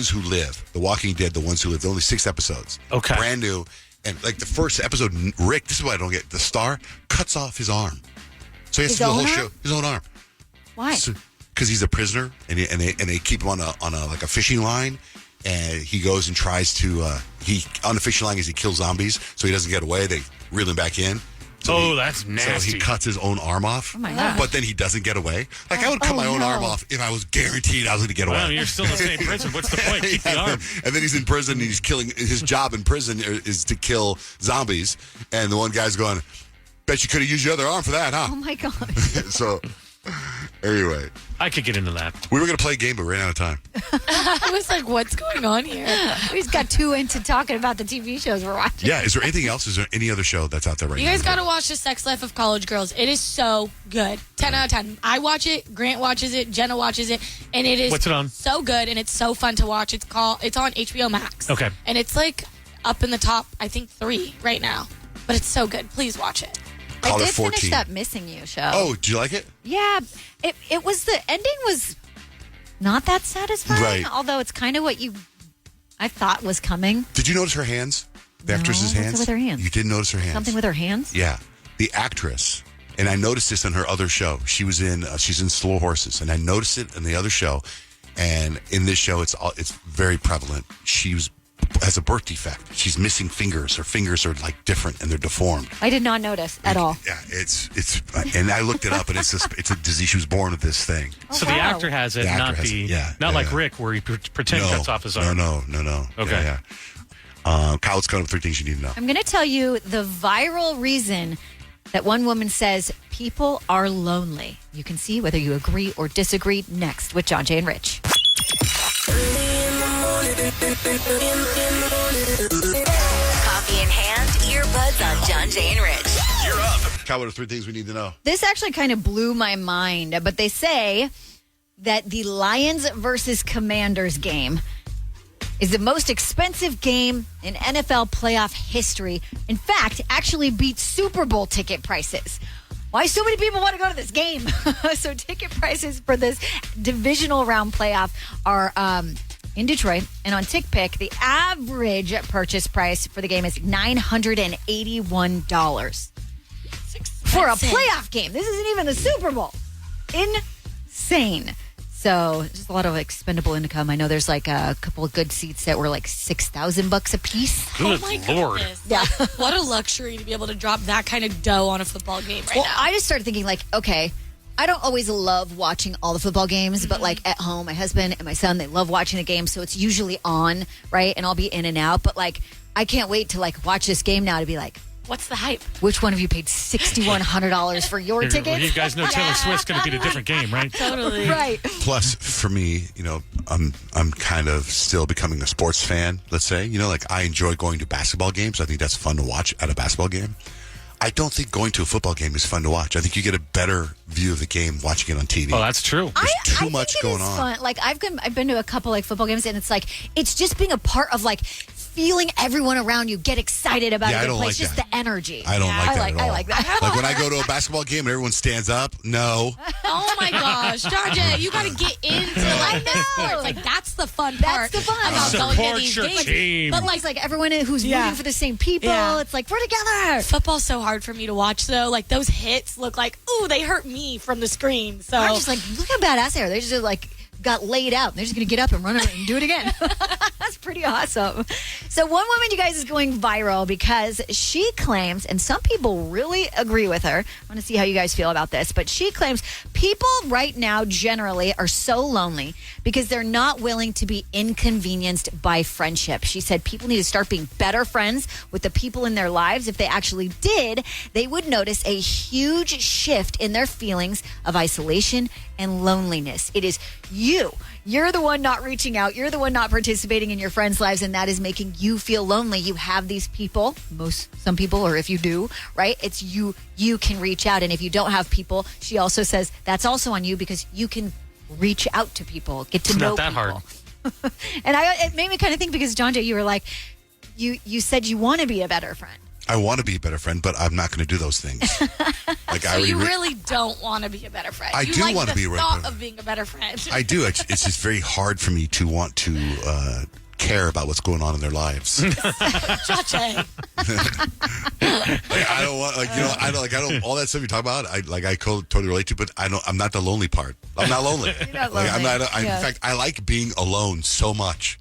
Who Live. The Walking Dead. The Ones Who Live. There are only 6 episodes. Okay. Brand new. And like the first episode, Rick. This is what I don't get. The star cuts off his arm, so he has His to do the own whole arm? show. His own arm. Why? Because he's a prisoner, and they keep him on a like a fishing line, and he goes and tries to he on the fishing line as he kills zombies, so he doesn't get away. They reel him back in. So that's nasty. So he cuts his own arm off. Oh my gosh. But then he doesn't get away. Like I would cut my own arm off if I was guaranteed I was going to get away. Well, you're still in the same prison. What's the point? Keep the arm. And then he's in prison. And he's killing. His job in prison is to kill zombies. And the one guy's going, "Bet you could have used your other arm for that, huh?" Oh my god. So, anyway, I could get into that. we were going to play a game, but ran out of time. I was like, what's going on here? We just got too into talking about the TV shows we're watching. Yeah. Is there anything else? Is there any other show that's out there right You now? guys got to watch The Sex Life of College Girls. It is so good. 10 out of 10. I watch it, Grant watches it, Jenna watches it, and it is What's it on? so good and it's so fun to watch. It's on HBO Max. Okay. And it's like up in the top, I think 3 right now. But it's so good. Please watch it. I Caller did 14. finish that Missing You show. Oh, do you like it? Yeah, it was the ending was not that satisfying. Right. Although it's kind of what I thought was coming. Did you notice her hands? The actress's what's it hands? with her hands? You didn't notice her hands? Something with her hands. Yeah. The actress, and I noticed this on her other show. She's in Slow Horses, and I noticed it in the other show. And in this show, it's very prevalent. She has a birth defect. She's missing fingers. Her fingers are like different and they're deformed. I did not notice at all. Yeah, it's and I looked it up, and it's a disease. She was born with this thing. So the actor has it, The actor not has the it, yeah, not yeah, like yeah. Rick, where he pretend cuts off his arm. No. Okay. Yeah. Kyle, let's go to 3 things you need to know. I'm going to tell you the viral reason that one woman says people are lonely. You can see whether you agree or disagree next with Johnjay and Rich. Coffee in hand, earbuds on Johnjay and Rich. You're up. Kyle, what are 3 things we need to know? This actually kind of blew my mind, but they say that the Lions versus Commanders game is the most expensive game in NFL playoff history. In fact, actually beats Super Bowl ticket prices. Why so many people want to go to this game? So ticket prices for this divisional round playoff are in Detroit. And on TickPick, the average purchase price for the game is $981. For a playoff game. This isn't even the Super Bowl. Insane. So just a lot of expendable income. I know there's like a couple of good seats that were like $6,000 a piece. Good Lord. Goodness. Yeah. What a luxury to be able to drop that kind of dough on a football game right Well, now. I just started thinking like, okay, I don't always love watching all the football games, but like at home, my husband and my son, they love watching the game. So it's usually on, right? And I'll be in and out. But like, I can't wait to like watch this game now to be like, What's the hype? Which one of you paid $6,100 for your tickets? You guys know Taylor Swift's going to be a different game, right? Totally. Right. Plus, for me, I'm kind of still becoming a sports fan, let's say. Like I enjoy going to basketball games. I think that's fun to watch at a basketball game. I don't think going to a football game is fun to watch. I think you get a better view of the game watching it on TV. Oh, that's true. There's too I much think going it is on. fun. Like I've been to a couple like football games, and it's just being a part of like feeling everyone around you get excited about Yeah, it. I don't It's like just that. the energy. I don't like that at all. I like that. Like when I go to a basketball game and everyone stands up, no. Oh my gosh, Johnjay, you got to get into like this sports. Like that's the fun part. That's the fun. about going Support to these your games. team. But like everyone who's rooting for the same people, Yeah. it's like we're together. Football's so hard for me to watch though. Like those hits look like, ooh, they hurt me from the screen. So I'm just like, look how badass they are. They just like got laid out. They're just going to get up and run around and do it again. That's pretty awesome. So one woman, you guys, is going viral because she claims, and some people really agree with her. I want to see how you guys feel about this, but she claims people right now generally are so lonely because they're not willing to be inconvenienced by friendship. She said people need to start being better friends with the people in their lives. If they actually did, they would notice a huge shift in their feelings of isolation and loneliness. It is you. You're the one not reaching out. You're the one not participating in your friends' lives, and that is making you feel lonely. You have these people, some people, or if you do, right? It's you. You can reach out, and if you don't have people, she also says that's also on you because you can reach out to people, get to know Not that people. hard. And it made me kind of think because Johnjay, you were like, you said you want to be a better friend. I want to be a better friend, but I'm not going to do those things. Like So you really don't want to be a better friend. I You do like want to the be a better thought friend. of being a better friend. I do. It's just very hard for me to want to care about what's going on in their lives. Johnjay. I don't want, I don't all that stuff you talk about. I totally relate to, but I'm not the lonely part. I'm not lonely. You're not Like, I'm lonely. not. Yeah. In fact, I like being alone so much.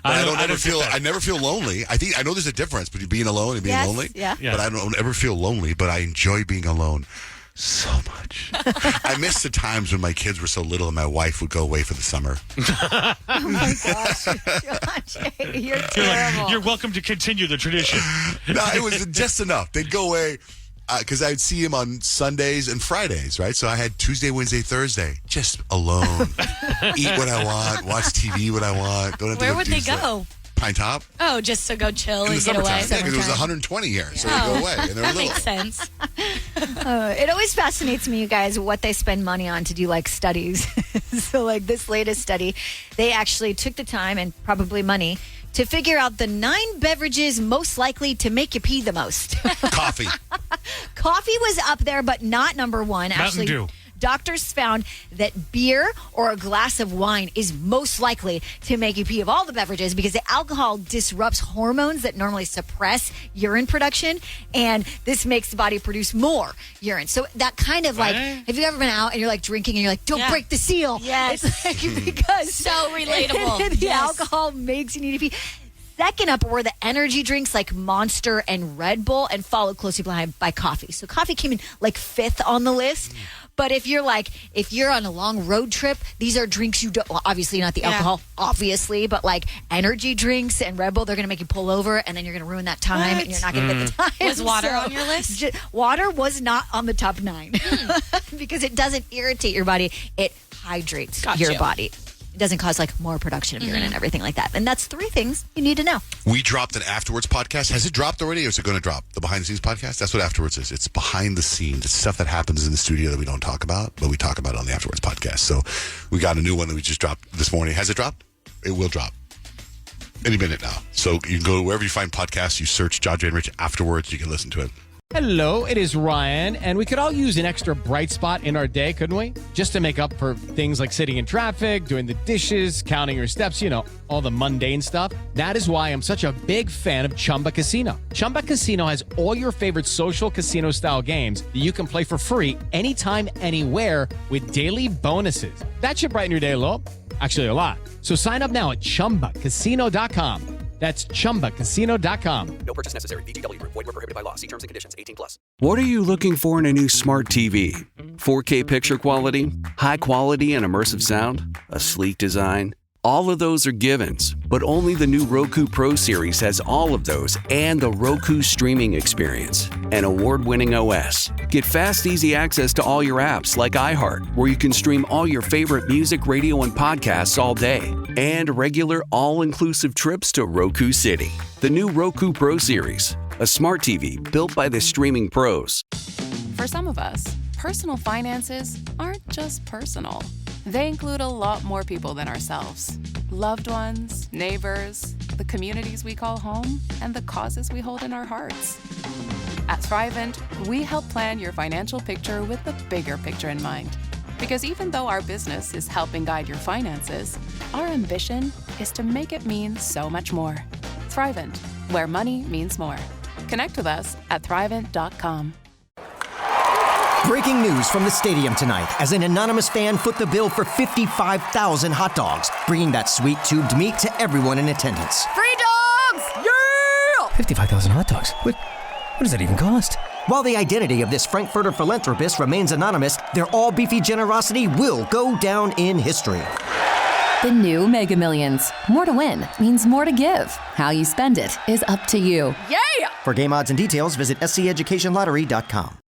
But I never feel lonely. I know there's a difference between being alone and being Yes, lonely. yeah. But I don't ever feel lonely. But I enjoy being alone so much. I miss the times when my kids were so little and my wife would go away for the summer. Oh my gosh, Johnjay, you're You're terrible. like, you're welcome to continue the tradition. No, it was just enough. They'd go away because I'd see him on Sundays and Fridays, right? So I had Tuesday, Wednesday, Thursday, just alone. Eat what I want, watch TV what I want. Don't have to Where go would do they stuff. go? Pine Top? Oh, just to go chill In the and get away. summertime. Yeah, because it was 120 here, so they go away. And they're That little. makes sense. It always fascinates me, you guys, what they spend money on to do like studies. So, like this latest study, they actually took the time and probably money to figure out the 9 beverages most likely to make you pee the most. Coffee. Coffee was up there, but not number one. Mountain Actually, Dew. doctors found that beer or a glass of wine is most likely to make you pee of all the beverages because the alcohol disrupts hormones that normally suppress urine production, and this makes the body produce more urine. So that kind of like, have you ever been out and you're like drinking and you're like, don't break the seal? Yes. It's like, because So relatable. the Yes. alcohol makes you need to pee. Second up were the energy drinks like Monster and Red Bull, and followed closely behind by coffee. So coffee came in like 5th on the list. But if you're on a long road trip, these are drinks you don't, well, obviously not the alcohol, obviously, but like energy drinks and Red Bull, they're going to make you pull over and then you're going to ruin that time and you're not going to get the time. Was water on your list? Water was not on the top 9 because it doesn't irritate your body. It hydrates your body. It doesn't cause like more production of urine and everything like that. And that's 3 things you need to know. We dropped an Afterwards podcast. Has it dropped already or is it going to drop? The Behind the Scenes podcast? That's what Afterwards is. It's behind the scenes. It's stuff that happens in the studio that we don't talk about, but we talk about it on the Afterwards podcast. So we got a new one that we just dropped this morning. Has it dropped? It will drop any minute now. So you can go wherever you find podcasts. You search Johnjay and Rich Afterwards. You can listen to it. Hello, it is Ryan, and we could all use an extra bright spot in our day, couldn't we? Just to make up for things like sitting in traffic, doing the dishes, counting your steps, all the mundane stuff. That is why I'm such a big fan of Chumba Casino. Chumba Casino has all your favorite social casino-style games that you can play for free anytime, anywhere with daily bonuses. That should brighten your day a little. Actually, a lot. So sign up now at ChumbaCasino.com. That's ChumbaCasino.com. No purchase necessary. VGW Group. Void where prohibited by law. See terms and conditions. 18+. What are you looking for in a new smart TV? 4K picture quality? High quality and immersive sound? A sleek design? All of those are givens, but only the new Roku Pro Series has all of those and the Roku streaming experience, an award-winning OS. Get fast, easy access to all your apps like iHeart, where you can stream all your favorite music, radio, and podcasts all day, and regular all-inclusive trips to Roku City. The new Roku Pro Series, a smart TV built by the streaming pros. For some of us, personal finances aren't just personal. They include a lot more people than ourselves. Loved ones, neighbors, the communities we call home, and the causes we hold in our hearts. At Thrivent, we help plan your financial picture with the bigger picture in mind. Because even though our business is helping guide your finances, our ambition is to make it mean so much more. Thrivent, where money means more. Connect with us at Thrivent.com. Breaking news from the stadium tonight as an anonymous fan foot the bill for 55,000 hot dogs, bringing that sweet tubed meat to everyone in attendance. Free dogs! Yeah! 55,000 hot dogs? What does that even cost? While the identity of this Frankfurter philanthropist remains anonymous, their all-beefy generosity will go down in history. The new Mega Millions. More to win means more to give. How you spend it is up to you. Yeah! For game odds and details, visit sceducationlottery.com.